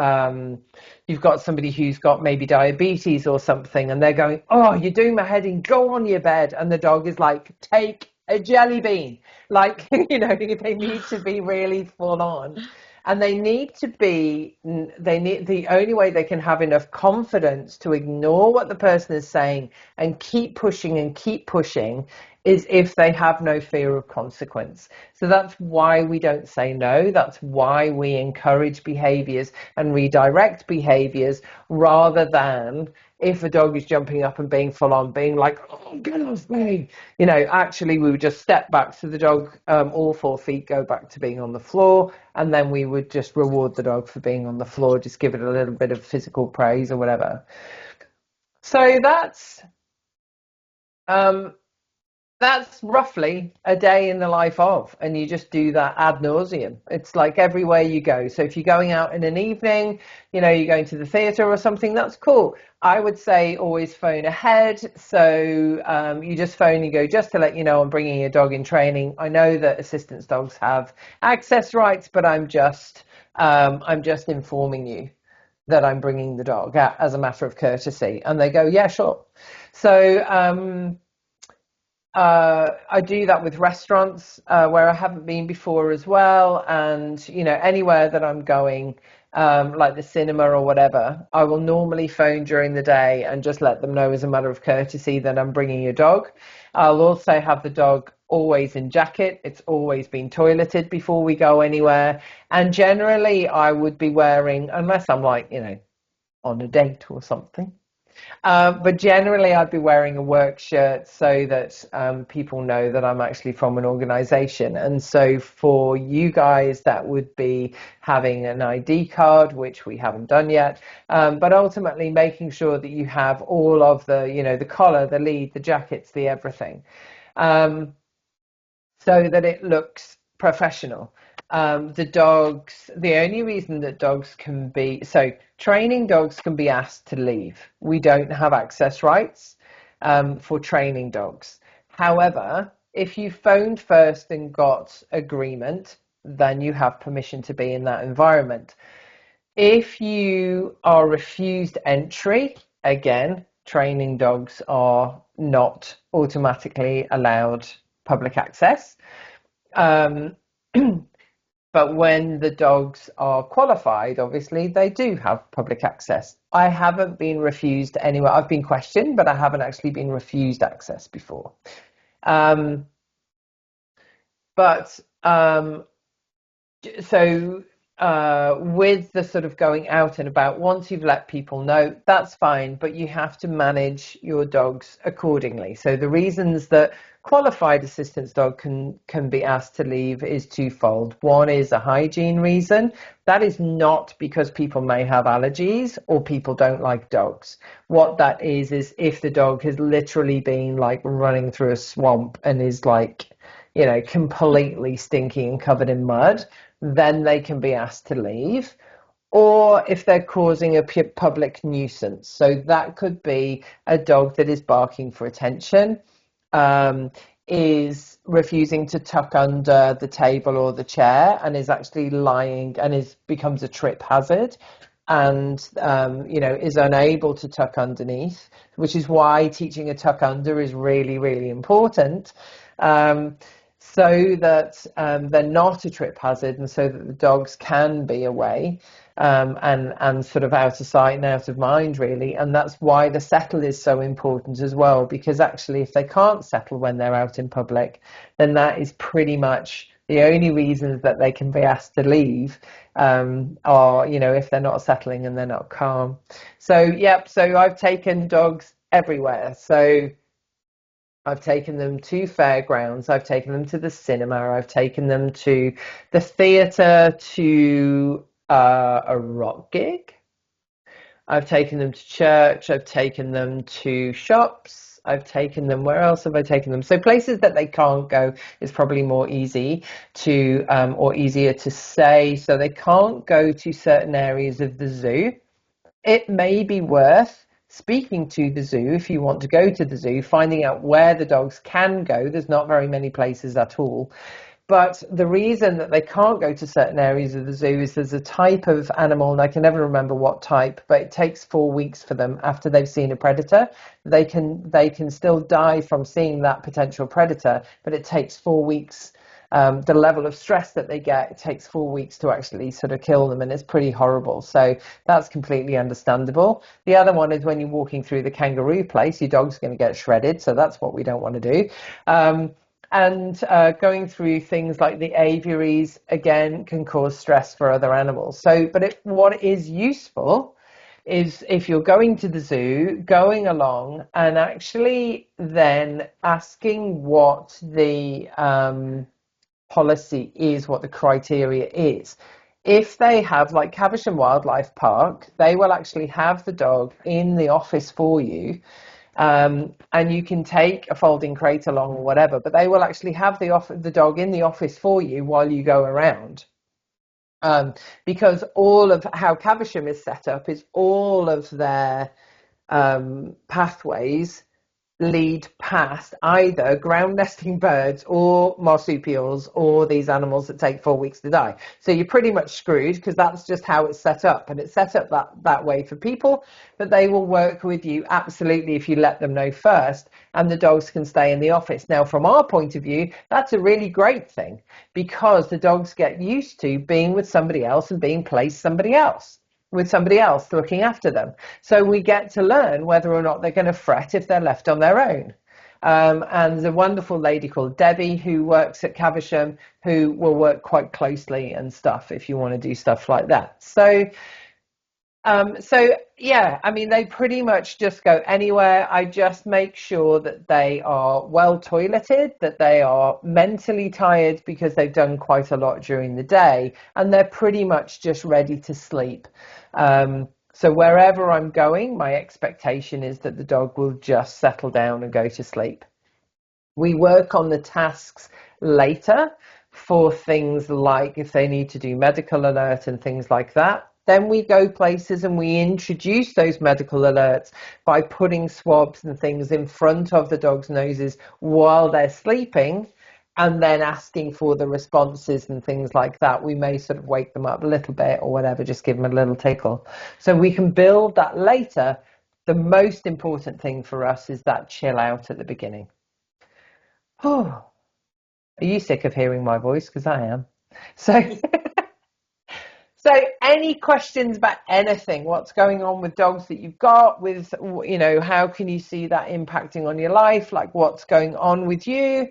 got somebody who's got maybe diabetes or something, and they're going, oh, you're doing my head in, go on your bed. And the dog is like, take a jelly bean. Like, they need to be really full on. And the only way they can have enough confidence to ignore what the person is saying and keep pushing is if they have no fear of consequence. So that's why we don't say no. That's why we encourage behaviors and redirect behaviors, rather than if a dog is jumping up and being full on, being like, oh, get off me. Actually, we would just step back so the dog, all 4 feet, go back to being on the floor. And then we would just reward the dog for being on the floor, just give it a little bit of physical praise or whatever. So that's roughly a day in the life of, and you just do that ad nauseum. It's like everywhere you go. So if you're going out in an evening, you're going to the theatre or something, that's cool. I would say always phone ahead. So you just phone, you go, just to let you know I'm bringing a dog in training. I know that assistance dogs have access rights, but I'm just informing you that I'm bringing the dog out as a matter of courtesy. And they go, yeah, sure. So I do that with restaurants where I haven't been before as well. And, anywhere that I'm going, like the cinema or whatever, I will normally phone during the day and just let them know as a matter of courtesy that I'm bringing a dog. I'll also have the dog always in jacket. It's always been toileted before we go anywhere. And generally I would be wearing, unless I'm like, on a date or something. But generally, I'd be wearing a work shirt so that people know that I'm actually from an organization. And so for you guys, that would be having an ID card, which we haven't done yet, but ultimately making sure that you have all of the, the collar, the lead, the jackets, the everything, so that it looks professional. The only reason that training dogs can be asked to leave. We don't have access rights for training dogs. However, if you phoned first and got agreement, then you have permission to be in that environment. If you are refused entry, again, training dogs are not automatically allowed public access. But when the dogs are qualified, obviously, they do have public access. I haven't been refused anywhere. I've been questioned, but I haven't actually been refused access before. With the sort of going out and about, once you've let people know, that's fine, but you have to manage your dogs accordingly. So the reasons that qualified assistance dog can be asked to leave is twofold. One is a hygiene reason. That is not because people may have allergies or people don't like dogs. What that is if the dog has literally been like running through a swamp and is like, completely stinky and covered in mud, then they can be asked to leave. Or if they're causing a public nuisance. So that could be a dog that is barking for attention, is refusing to tuck under the table or the chair, and is actually lying and becomes a trip hazard, and is unable to tuck underneath, which is why teaching a tuck under is really, really important. So that they're not a trip hazard, and so that the dogs can be away and sort of out of sight and out of mind, really. And that's why the settle is so important as well, because actually if they can't settle when they're out in public, then that is pretty much the only reasons that they can be asked to leave are, if they're not settling and they're not calm. So I've taken dogs everywhere. So I've taken them to fairgrounds, I've taken them to the cinema, I've taken them to the theatre, to a rock gig. I've taken them to church, I've taken them to shops, I've taken them, where else have I taken them? So places that they can't go is probably more easy to, or easier to say. So they can't go to certain areas of the zoo. It may be worth speaking to the zoo if you want to go to the zoo, finding out where the dogs can go. There's not very many places at all. But the reason that they can't go to certain areas of the zoo is there's a type of animal, and I can never remember what type, but it takes 4 weeks for them after they've seen a predator. They can still die from seeing that potential predator, but it takes 4 weeks the level of stress that they get, it takes 4 weeks to actually sort of kill them, and it's pretty horrible. So that's completely understandable. The other one is when you're walking through the kangaroo place, your dog's going to get shredded. So that's what we don't want to do. And going through things like the aviaries, again, can cause stress for other animals. So, but what is useful is if you're going to the zoo, going along and actually then asking what the policy is, what the criteria is. If they have, like Caversham Wildlife Park, they will actually have the dog in the office for you. And you can take a folding crate along or whatever, but they will actually have the dog in the office for you while you go around. Because all of how Caversham is set up is all of their pathways lead past either ground nesting birds or marsupials or these animals that take 4 weeks to die. So you're pretty much screwed, because that's just how it's set up, and it's set up that way for people, but they will work with you absolutely if you let them know first, and the dogs can stay in the office. Now, from our point of view, that's a really great thing, because the dogs get used to being with somebody else and being placed with somebody else looking after them. So we get to learn whether or not they're going to fret if they're left on their own. And there's a wonderful lady called Debbie who works at Caversham, who will work quite closely and stuff if you want to do stuff like that. So yeah, I mean, they pretty much just go anywhere. I just make sure that they are well toileted, that they are mentally tired because they've done quite a lot during the day, and they're pretty much just ready to sleep. So wherever I'm going, my expectation is that the dog will just settle down and go to sleep. We work on the tasks later for things like if they need to do medical alert and things like that. Then we go places and we introduce those medical alerts by putting swabs and things in front of the dog's noses while they're sleeping, and then asking for the responses and things like that. We may sort of wake them up a little bit or whatever, just give them a little tickle. So we can build that later. The most important thing for us is that chill out at the beginning. Oh, are you sick of hearing my voice? Because I am. So... So any questions about anything, what's going on with dogs that you've got, with, you know, how can you see that impacting on your life? Like, what's going on with you?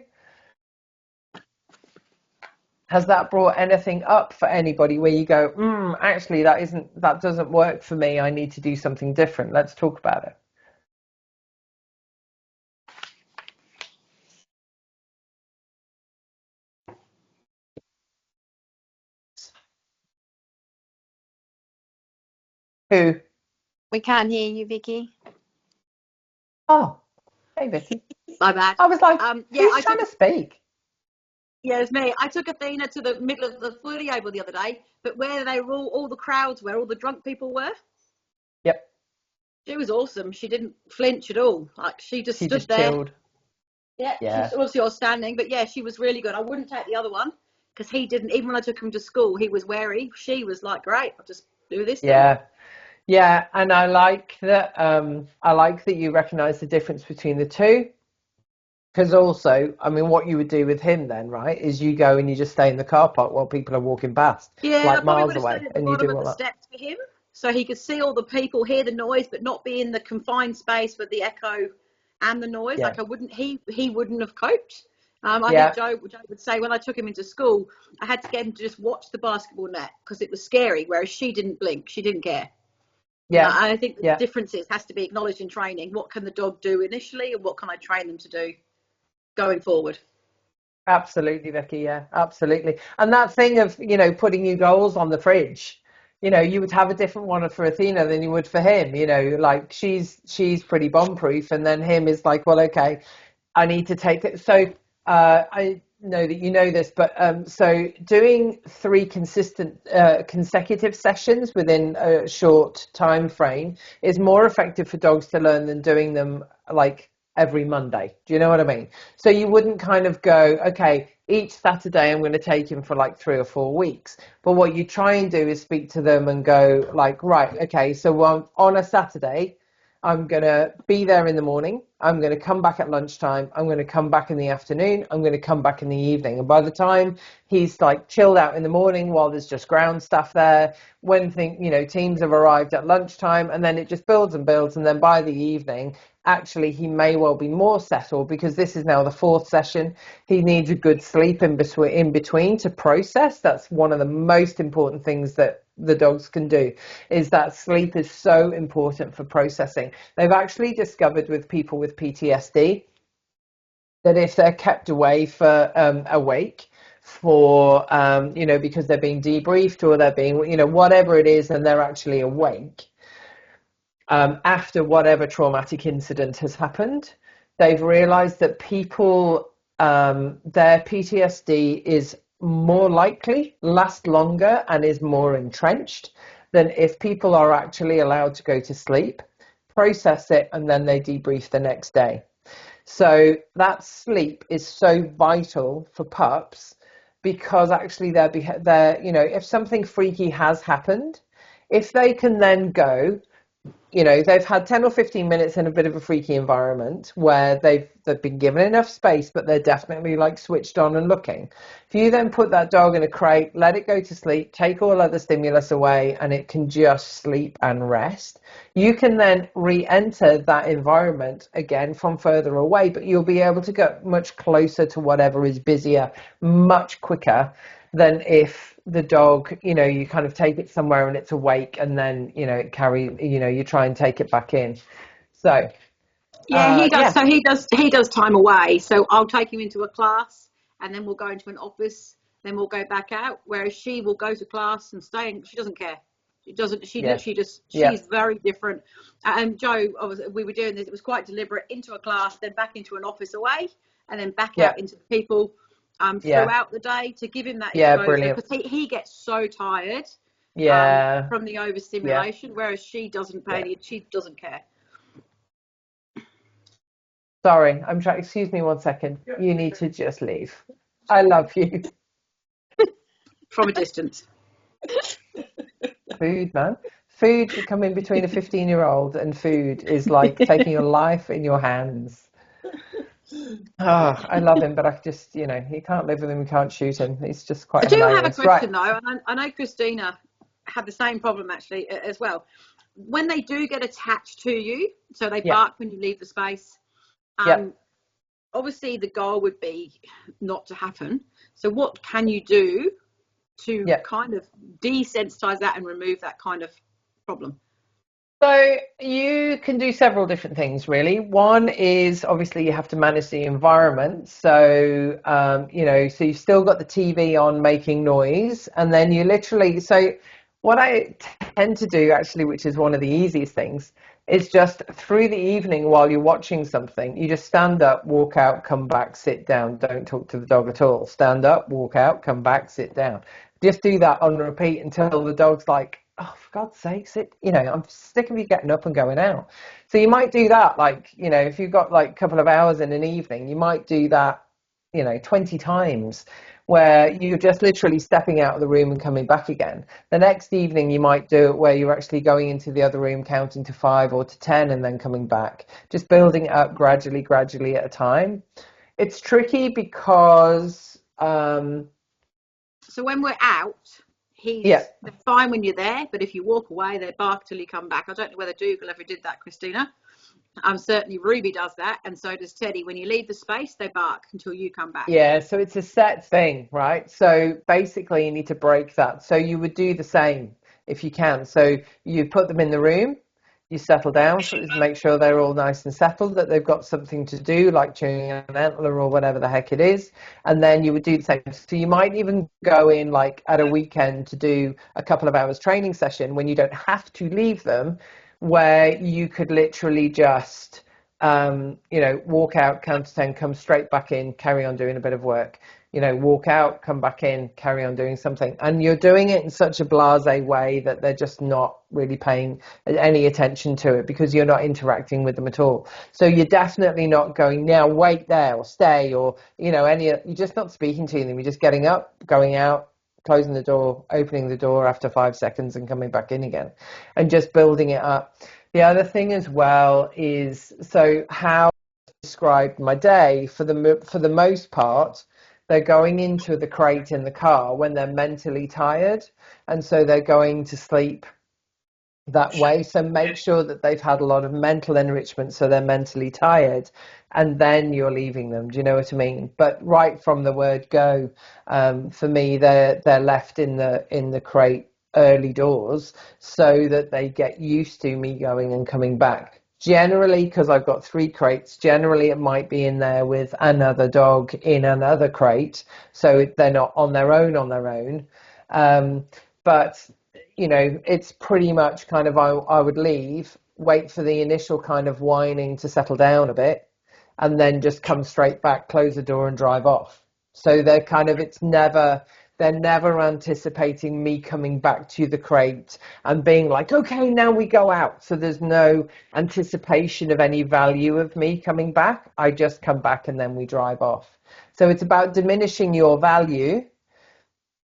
Has that brought anything up for anybody where you go, actually, that doesn't work for me. I need to do something different. Let's talk about it. Who? We can't hear you, Vicky. Oh, hey, Vicky. My bad. I was like, yeah, who's trying to speak? Yeah, it's me. I took Athena to the middle of the footy oval the other day, but where they were all the crowds were, all the drunk people were. Yep. She was awesome. She didn't flinch at all. Like, she just stood just there. chilled. Yeah, Yeah. she's obviously all standing, but yeah, she was really good. I wouldn't take the other one because he didn't. Even when I took him to school, he was wary. She was like, great, I'll just do this. Yeah. Yeah, and I like that. I like that you recognise the difference between the two. Because also, I mean, what you would do with him then, right, is you go and you just stay in the car park while people are walking past, Yeah, I like probably miles would have away, stayed at the and you bottom do of all the that. steps for him, so he could see all the people, hear the noise, but not be in the confined space with the echo and the noise. Yeah. Like, I wouldn't. He wouldn't have coped. I Yeah. think Joe would say when I took him into school, I had to get him to just watch the basketball net because it was scary, whereas she didn't blink. She didn't care. Yeah. I think the Yeah. differences has to be acknowledged in training. What can the dog do initially, and what can I train them to do going forward? Absolutely, Vicky. Yeah, absolutely. And that thing of, you know, putting new goals on the fridge, you know, you would have a different one for Athena than you would for him. You know, like she's pretty bomb proof, and then him is like, well, okay, I need to take it. So I know that you know this, but so doing 3 consecutive sessions within a short time frame is more effective for dogs to learn than doing them like every Monday. Do you know what I mean? So you wouldn't kind of go, okay, each Saturday I'm going to take him for like 3 or 4 weeks. But what you try and do is speak to them and go like, right, okay, so on a Saturday, I'm going to be there in the morning. I'm going to come back at lunchtime, I'm going to come back in the afternoon, I'm going to come back in the evening. And by the time he's like chilled out in the morning while there's just ground stuff there, when teams have arrived at lunchtime, and then it just builds and builds, and then by the evening actually he may well be more settled, because this is now the fourth session. He needs a good sleep in between to process. That's one of the most important things that the dogs can do, is that sleep is so important for processing. They've actually discovered with people with PTSD that if they're kept away for awake for because they're being debriefed, or they're being whatever it is, and they're actually awake after whatever traumatic incident has happened, they've realized that people, their PTSD is more likely, lasts longer, and is more entrenched than if people are actually allowed to go to sleep, process it, and then they debrief the next day. So that sleep is so vital for pups, because actually they're if something freaky has happened, if they can then go, they've had 10 or 15 minutes in a bit of a freaky environment where they've been given enough space, but they're definitely like switched on and looking. If you then put that dog in a crate, let it go to sleep, take all other stimulus away, and it can just sleep and rest, you can then re-enter that environment again from further away, but you'll be able to get much closer to whatever is busier much quicker than if the dog, you kind of take it somewhere and it's awake, and then, you try and take it back in. So, yeah, he does. So he does time away. So I'll take him into a class, and then we'll go into an office, then we'll go back out. Whereas she will go to class and stay, and she doesn't care. She doesn't. She literally just. She's very different. And Joe, we were doing this. It was quite deliberate. Into a class, then back into an office away, and then back out into the people. Throughout the day, to give him that exposure, because he gets so tired from the overstimulation, whereas she doesn't she doesn't care. Sorry, I'm trying. Excuse me 1 second. You need to just leave. I love you. From a distance. Food, man. Food to come in between a 15-year-old and food is like taking your life in your hands. Oh, I love him, but I just, you can't live with him, you can't shoot him. He's just quite hilarious. I do have a question though, and I know Christina had the same problem actually as well. When they do get attached to you, so they bark when you leave the space, obviously the goal would be not to happen. So what can you do to kind of desensitize that and remove that kind of problem? So you can do several different things, really. One is obviously you have to manage the environment. So, so you've still got the TV on making noise, and then you literally, so what I tend to do actually, which is one of the easiest things, is just through the evening while you're watching something, you just stand up, walk out, come back, sit down. Don't talk to the dog at all. Stand up, walk out, come back, sit down. Just do that on repeat until the dog's like, oh, for God's sake, I'm sick of you getting up and going out. So you might do that, like, if you've got like a couple of hours in an evening, you might do that, 20 times, where you're just literally stepping out of the room and coming back again. The next evening, you might do it where you're actually going into the other room, counting to 5 or to 10, and then coming back, just building it up gradually at a time. It's tricky because... So when we're out, they're fine when you're there, but if you walk away, they bark till you come back. I don't know whether Dougal ever did that, Christina. Certainly Ruby does that, and so does Teddy. When you leave the space, they bark until you come back. Yeah, so it's a set thing, right? So basically you need to break that. So you would do the same if you can. So you put them in the room, you settle down, so make sure they're all nice and settled, that they've got something to do, like chewing an antler or whatever the heck it is, and then you would do the same. So you might even go in like at a weekend to do a couple of hours training session when you don't have to leave them, where you could literally just walk out, count to 10, come straight back in, carry on doing a bit of work. Walk out, come back in, carry on doing something. And you're doing it in such a blasé way that they're just not really paying any attention to it, because you're not interacting with them at all. So you're definitely not going, now wait there or stay, or, you're just not speaking to them. You're just getting up, going out, closing the door, opening the door after 5 seconds and coming back in again, and just building it up. The other thing as well is, so how described my day, for the most part, they're going into the crate in the car when they're mentally tired, and so they're going to sleep that way. So make sure that they've had a lot of mental enrichment, so they're mentally tired, and then you're leaving them. Do you know what I mean? But right from the word go, for me, they're left in the crate early doors so that they get used to me going and coming back. Generally, because I've got 3 crates, generally it might be in there with another dog in another crate, so they're not on their own. But it's pretty much kind of I would leave, wait for the initial kind of whining to settle down a bit, and then just come straight back, close the door, and drive off. So they're never anticipating me coming back to the crate and being like, okay, now we go out. So there's no anticipation of any value of me coming back. I just come back and then we drive off. So it's about diminishing your value.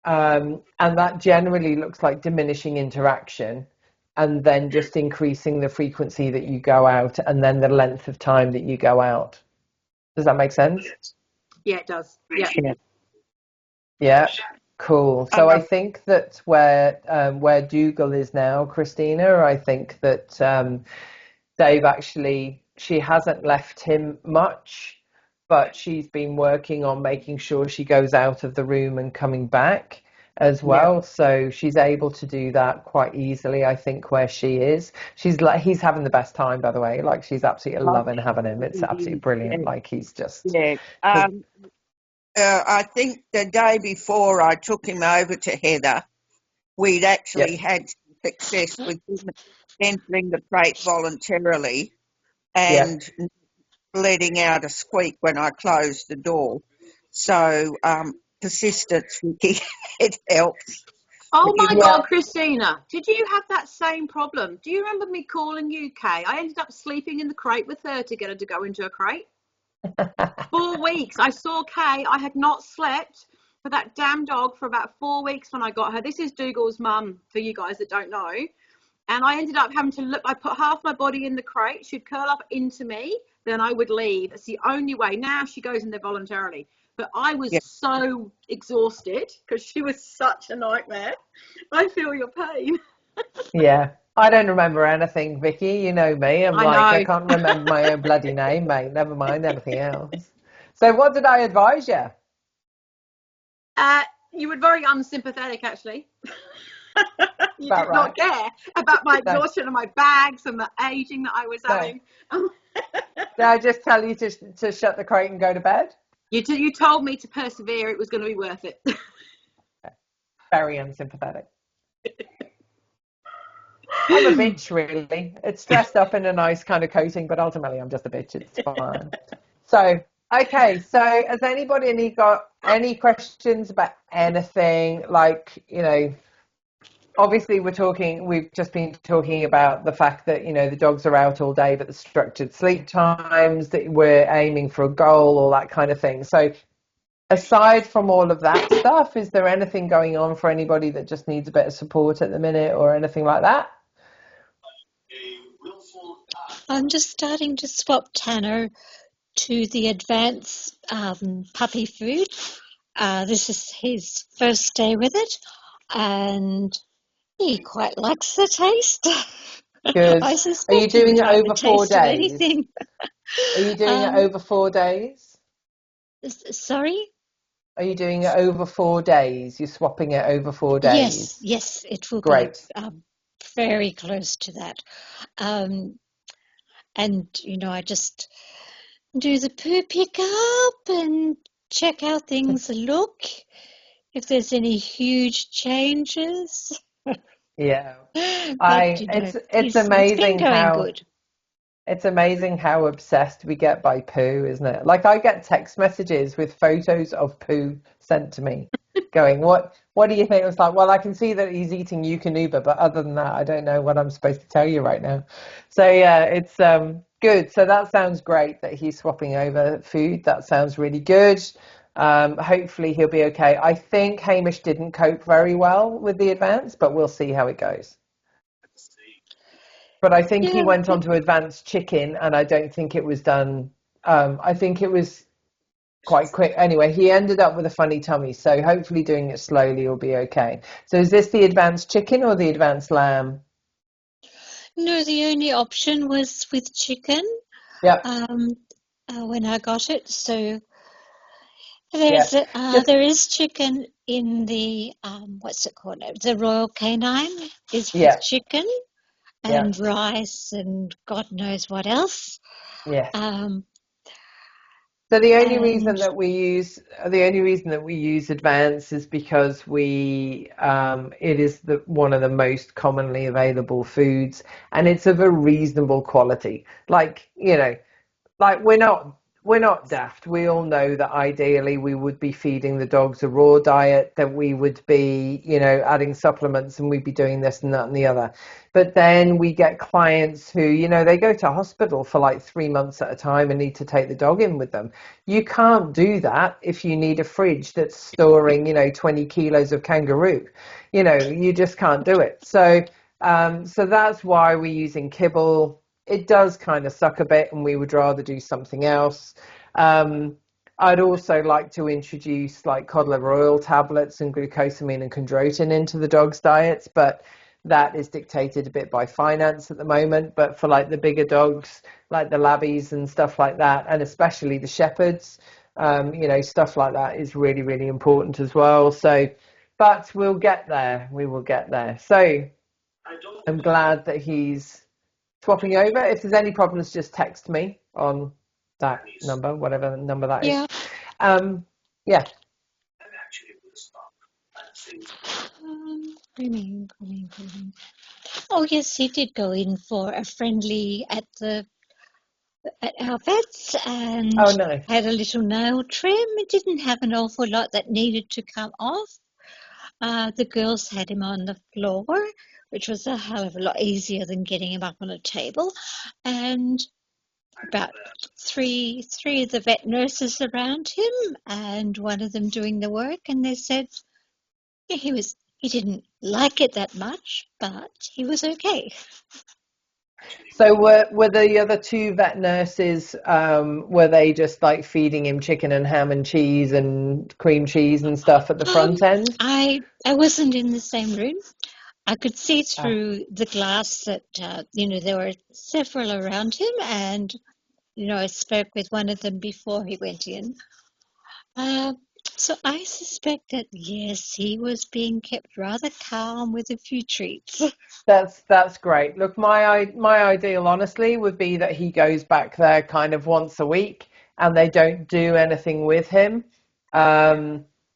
And that generally looks like diminishing interaction, and then just increasing the frequency that you go out, and then the length of time that you go out. Does that make sense? Yeah, it does. Yeah. Yeah, cool. So I think that where Dougal is now, Christina, I think that Dave she hasn't left him much, but she's been working on making sure she goes out of the room and coming back as well. Yeah. So she's able to do that quite easily, I think, where she is. He's having the best time, by the way. Like, she's absolutely loving having him. It's absolutely brilliant. Like, he's just... Yeah. I think the day before I took him over to Heather, we'd actually had success with him entering the crate voluntarily and letting out a squeak when I closed the door. So persistence, Vicky, it helps. Oh my God, Christina, did you have that same problem? Do you remember me calling you, Kay? I ended up sleeping in the crate with her to get her to go into a crate. 4 weeks. I saw Kay. I had not slept for that damn dog for about 4 weeks when I got her. This is Dougal's mum, for you guys that don't know. And I ended up having to look. I put half my body in the crate. She'd curl up into me. Then I would leave. It's the only way. Now she goes in there voluntarily. But I was so exhausted because she was such a nightmare. I feel your pain. Yeah. I don't remember anything, Vicky. You know me. I can't remember my own bloody name, mate. Never mind anything else. So what did I advise you? You were very unsympathetic, actually. You did not care about my exhaustion and my bags and the aging that I was having. Did I just tell you to shut the crate and go to bed? You told me to persevere. It was going to be worth it. Very unsympathetic. I'm a bitch, really. It's dressed up in a nice kind of coating, but ultimately I'm just a bitch. It's fine. So, okay. So has anybody got any questions about anything? Like, obviously we've just been talking about the fact that, the dogs are out all day, but the structured sleep times, that we're aiming for a goal, all that kind of thing. So aside from all of that stuff, is there anything going on for anybody that just needs a bit of support at the minute or anything like that? I'm just starting to swap Tanner to the advanced puppy food. This is his first day with it, and he quite likes the taste. Good. I Are you doing it over 4 days? Anything. Are you doing it over 4 days? Sorry? Are you doing it over 4 days? You're swapping it over 4 days? Yes, it will be very close to that. And, I just do the poo pick up and check how things look, if there's any huge changes. Yeah. But, it's amazing it's amazing how obsessed we get by poo, isn't it? Like, I get text messages with photos of poo sent to me going, what do you think? It's like, well, I can see that he's eating Eukanuba, but other than that, I don't know what I'm supposed to tell you right now. So yeah, it's good. So that sounds great that he's swapping over food. That sounds really good. Hopefully he'll be okay. I think Hamish didn't cope very well with the advance, but we'll see how it goes. But I think he went on to advanced chicken, and I don't think it was done I think it was quite quick. Anyway, he ended up with a funny tummy, so hopefully doing it slowly will be okay. So is this the advanced chicken or the advanced lamb? No, the only option was with chicken Yeah, when I got it. So yeah. Just there is chicken in the what's it called? The Royal Canine is with yeah, chicken yeah, and rice and God knows what else. yes. Um, So and the only reason that we use advance is because it is one of the most commonly available foods, and it's of a reasonable quality. Like, like we're not daft. We all know that ideally we would be feeding the dogs a raw diet, that we would be, adding supplements, and we'd be doing this and that and the other. But then we get clients who, they go to hospital for like 3 months at a time and need to take the dog in with them. You can't do that if you need a fridge that's storing, 20 kilos of kangaroo. You just can't do it. So that's why we're using kibble. It does kind of suck a bit, and we would rather do something else. Um, I'd also like to introduce like cod liver oil tablets and glucosamine and chondroitin into the dog's diets, but that is dictated a bit by finance at the moment. But for like the bigger dogs, like the labbies and stuff like that, and especially the shepherds, stuff like that is really, really important as well. So, but we'll get there. We will get there. So I'm glad that he's swapping over. If there's any problems, just text me on that number, whatever number that is. yeah. Yeah. Grooming. Oh yes, he did go in for a friendly at our vets and Oh, nice. had a little nail trim. It didn't have an awful lot that needed to come off. The girls had him on the floor, which was a hell of a lot easier than getting him up on a table. And about three of the vet nurses around him, and one of them doing the work, and they said, yeah, he didn't like it that much, but he was okay. So were the other two vet nurses, were they just like feeding him chicken and ham and cheese and cream cheese and stuff at the front end? I wasn't in the same room. I could see Ah, through the glass that there were several around him, and I spoke with one of them before he went in. Uh, so I suspect that yes, he was being kept rather calm with a few treats. that's great. Look, my ideal, honestly, would be that he goes back there kind of once a week, and they don't do anything with him.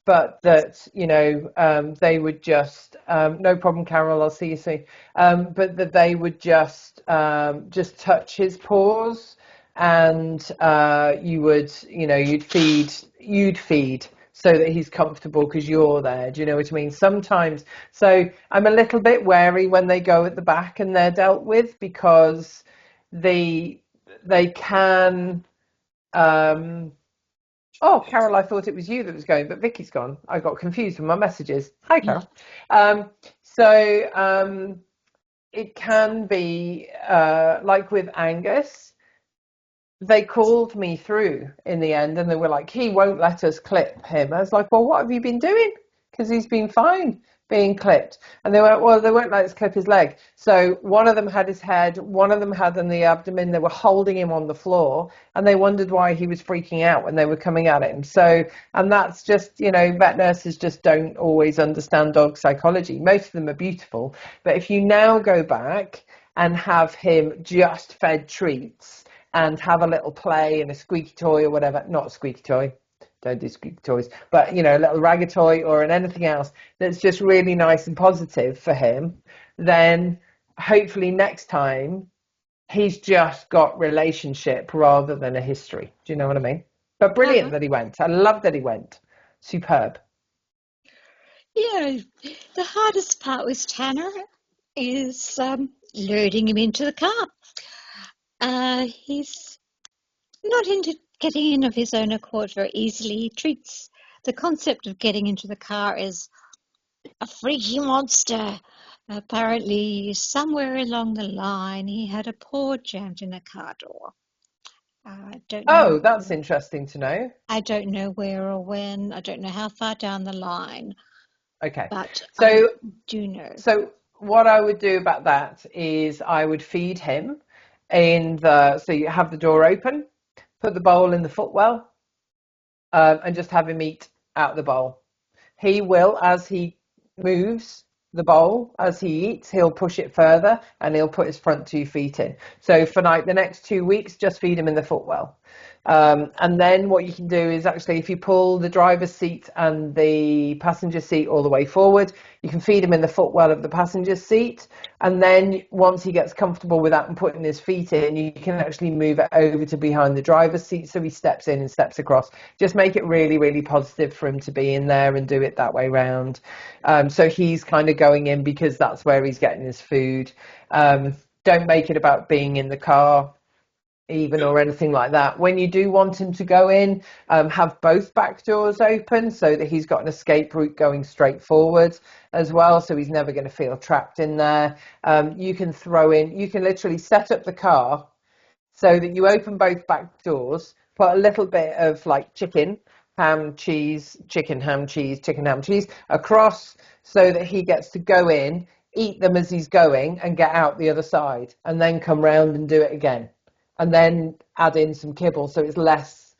But that they would just no problem, Carol. I'll see you soon. But that they would just touch his paws, and you'd feed so that he's comfortable because you're there. Do you know what I mean? Sometimes, so I'm a little bit wary when they go at the back and they're dealt with, because they can. Oh, Carol, I thought it was you that was going, but Vicky's gone. I got confused with my messages. Hi, Carol. So it can be like with Angus, they called me through in the end, and they were like, he won't let us clip him. I was like, well, what have you been doing? Because he's been fine being clipped. And they went, well, they won't let us clip his leg. So one of them had his head, one of them had in the abdomen. They were holding him on the floor, and they wondered why he was freaking out when they were coming at him. So, and that's just, vet nurses just don't always understand dog psychology. Most of them are beautiful. But if you now go back and have him just fed treats, and have a little play and a squeaky toy or whatever, not a squeaky toy, don't do squeaky toys, but a little ragga toy or anything else that's just really nice and positive for him, then hopefully next time he's just got relationship rather than a history. Do you know what I mean? But brilliant that he went. I love that he went. Superb. Yeah, the hardest part with Tanner is loading him into the car. He's not into getting in of his own accord very easily. He treats the concept of getting into the car as a freaky monster. Apparently, somewhere along the line, he had a paw jammed in a car door. I don't know. Oh, that's interesting to know. I don't know where or when. I don't know how far down the line, Okay. but I So, do know. so what I would do about that is I would feed him so you have the door open, put the bowl in the footwell, and just have him eat out the bowl. He will, as he moves the bowl, as he eats, he'll push it further and he'll put his front 2 feet in. So for like the next 2 weeks, just feed him in the footwell. And then what you can do is actually, if you pull the driver's seat and the passenger seat all the way forward, you can feed him in the footwell of the passenger seat. And then once he gets comfortable with that and putting his feet in, you can actually move it over to behind the driver's seat. So he steps in and steps across. Just make it really, really positive for him to be in there and do it that way round. So he's kind of going in because that's where he's getting his food. Don't make it about being in the car even or anything like that. When you do want him to go in, have both back doors open so that he's got an escape route going straight forward as well, so he's never going to feel trapped in there. You can literally set up the car so that you open both back doors, put a little bit of like chicken, ham, cheese, chicken, ham, cheese across so that he gets to go in, eat them as he's going and get out the other side and then come round and do it again. And then add in some kibble so it's less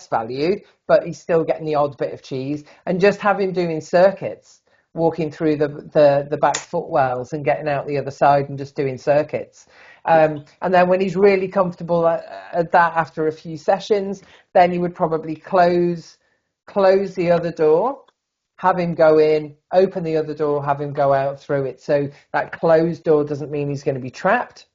valued, but he's still getting the odd bit of cheese. And just have him doing circuits, walking through the back footwells and getting out the other side and just doing circuits. And then when he's really comfortable at that after a few sessions, then you would probably close the other door, have him go in, open the other door, have him go out through it. So that closed door doesn't mean he's going to be trapped.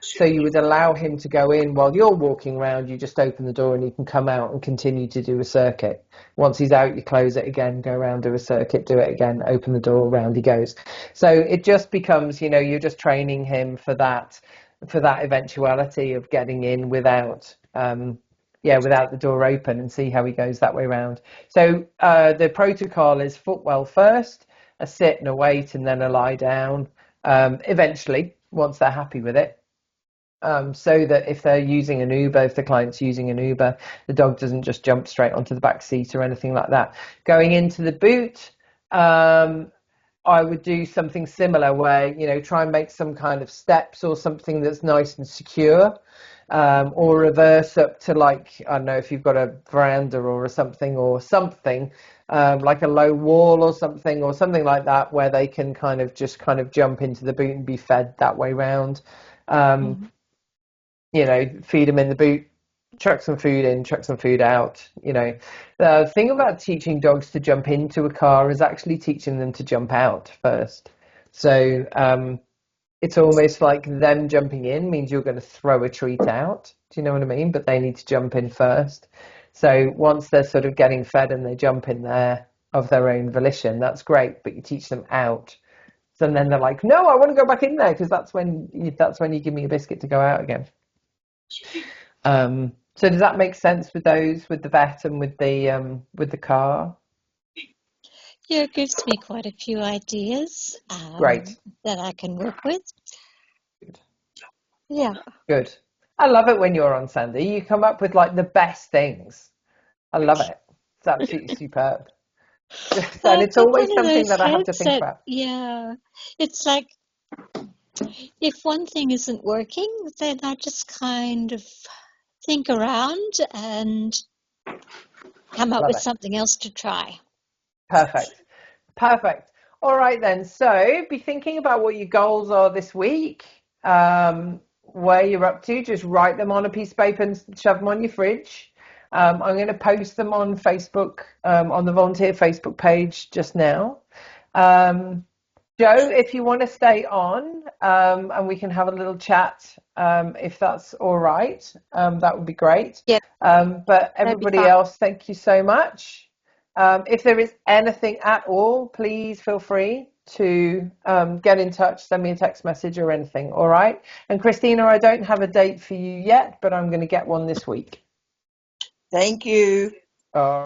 So you would allow him to go in while you're walking around. You just open the door and he can come out and continue to do a circuit. Once he's out, you close it again, go around, do a circuit, do it again, open the door, round he goes. So it just becomes, you're just training him for that eventuality of getting in without the door open, and see how he goes that way around. So the protocol is footwell first, a sit and a wait, and then a lie down. Eventually, once they're happy with it. So that if they're using an Uber, if the client's using an Uber, the dog doesn't just jump straight onto the back seat or anything like that. Going into the boot, I would do something similar where, try and make some kind of steps or something that's nice and secure, or reverse up to like, I don't know, if you've got a veranda or something, like a low wall or something like that, where they can kind of jump into the boot and be fed that way round. Feed them in the boot, chuck some food in, chuck some food out. The thing about teaching dogs to jump into a car is actually teaching them to jump out first. So it's almost like them jumping in means you're going to throw a treat out. Do you know what I mean? But they need to jump in first. So once they're sort of getting fed and they jump in there of their own volition, that's great. But you teach them out. So then they're like, no, I want to go back in there, because that's when you give me a biscuit to go out again. So does that make sense with the vet and with the car? Yeah, it gives me quite a few ideas Great. that I can work with. Good. Yeah. Good. I love it when you're on, Sandy. You come up with like the best things. I love it. It's absolutely superb. And it's always something that I have to think about. Yeah, it's like if one thing isn't working, then I just kind of think around and come up with something else to try. Perfect. All right then. So be thinking about what your goals are this week, where you're up to. Just write them on a piece of paper and shove them on your fridge. I'm going to post them on Facebook, on the volunteer Facebook page just now. Joe, if you want to stay on, and we can have a little chat, if that's all right, that would be great. Yeah. But everybody else, thank you so much. If there is anything at all, please feel free to get in touch, send me a text message or anything, all right? And Christina, I don't have a date for you yet, but I'm going to get one this week. Thank you.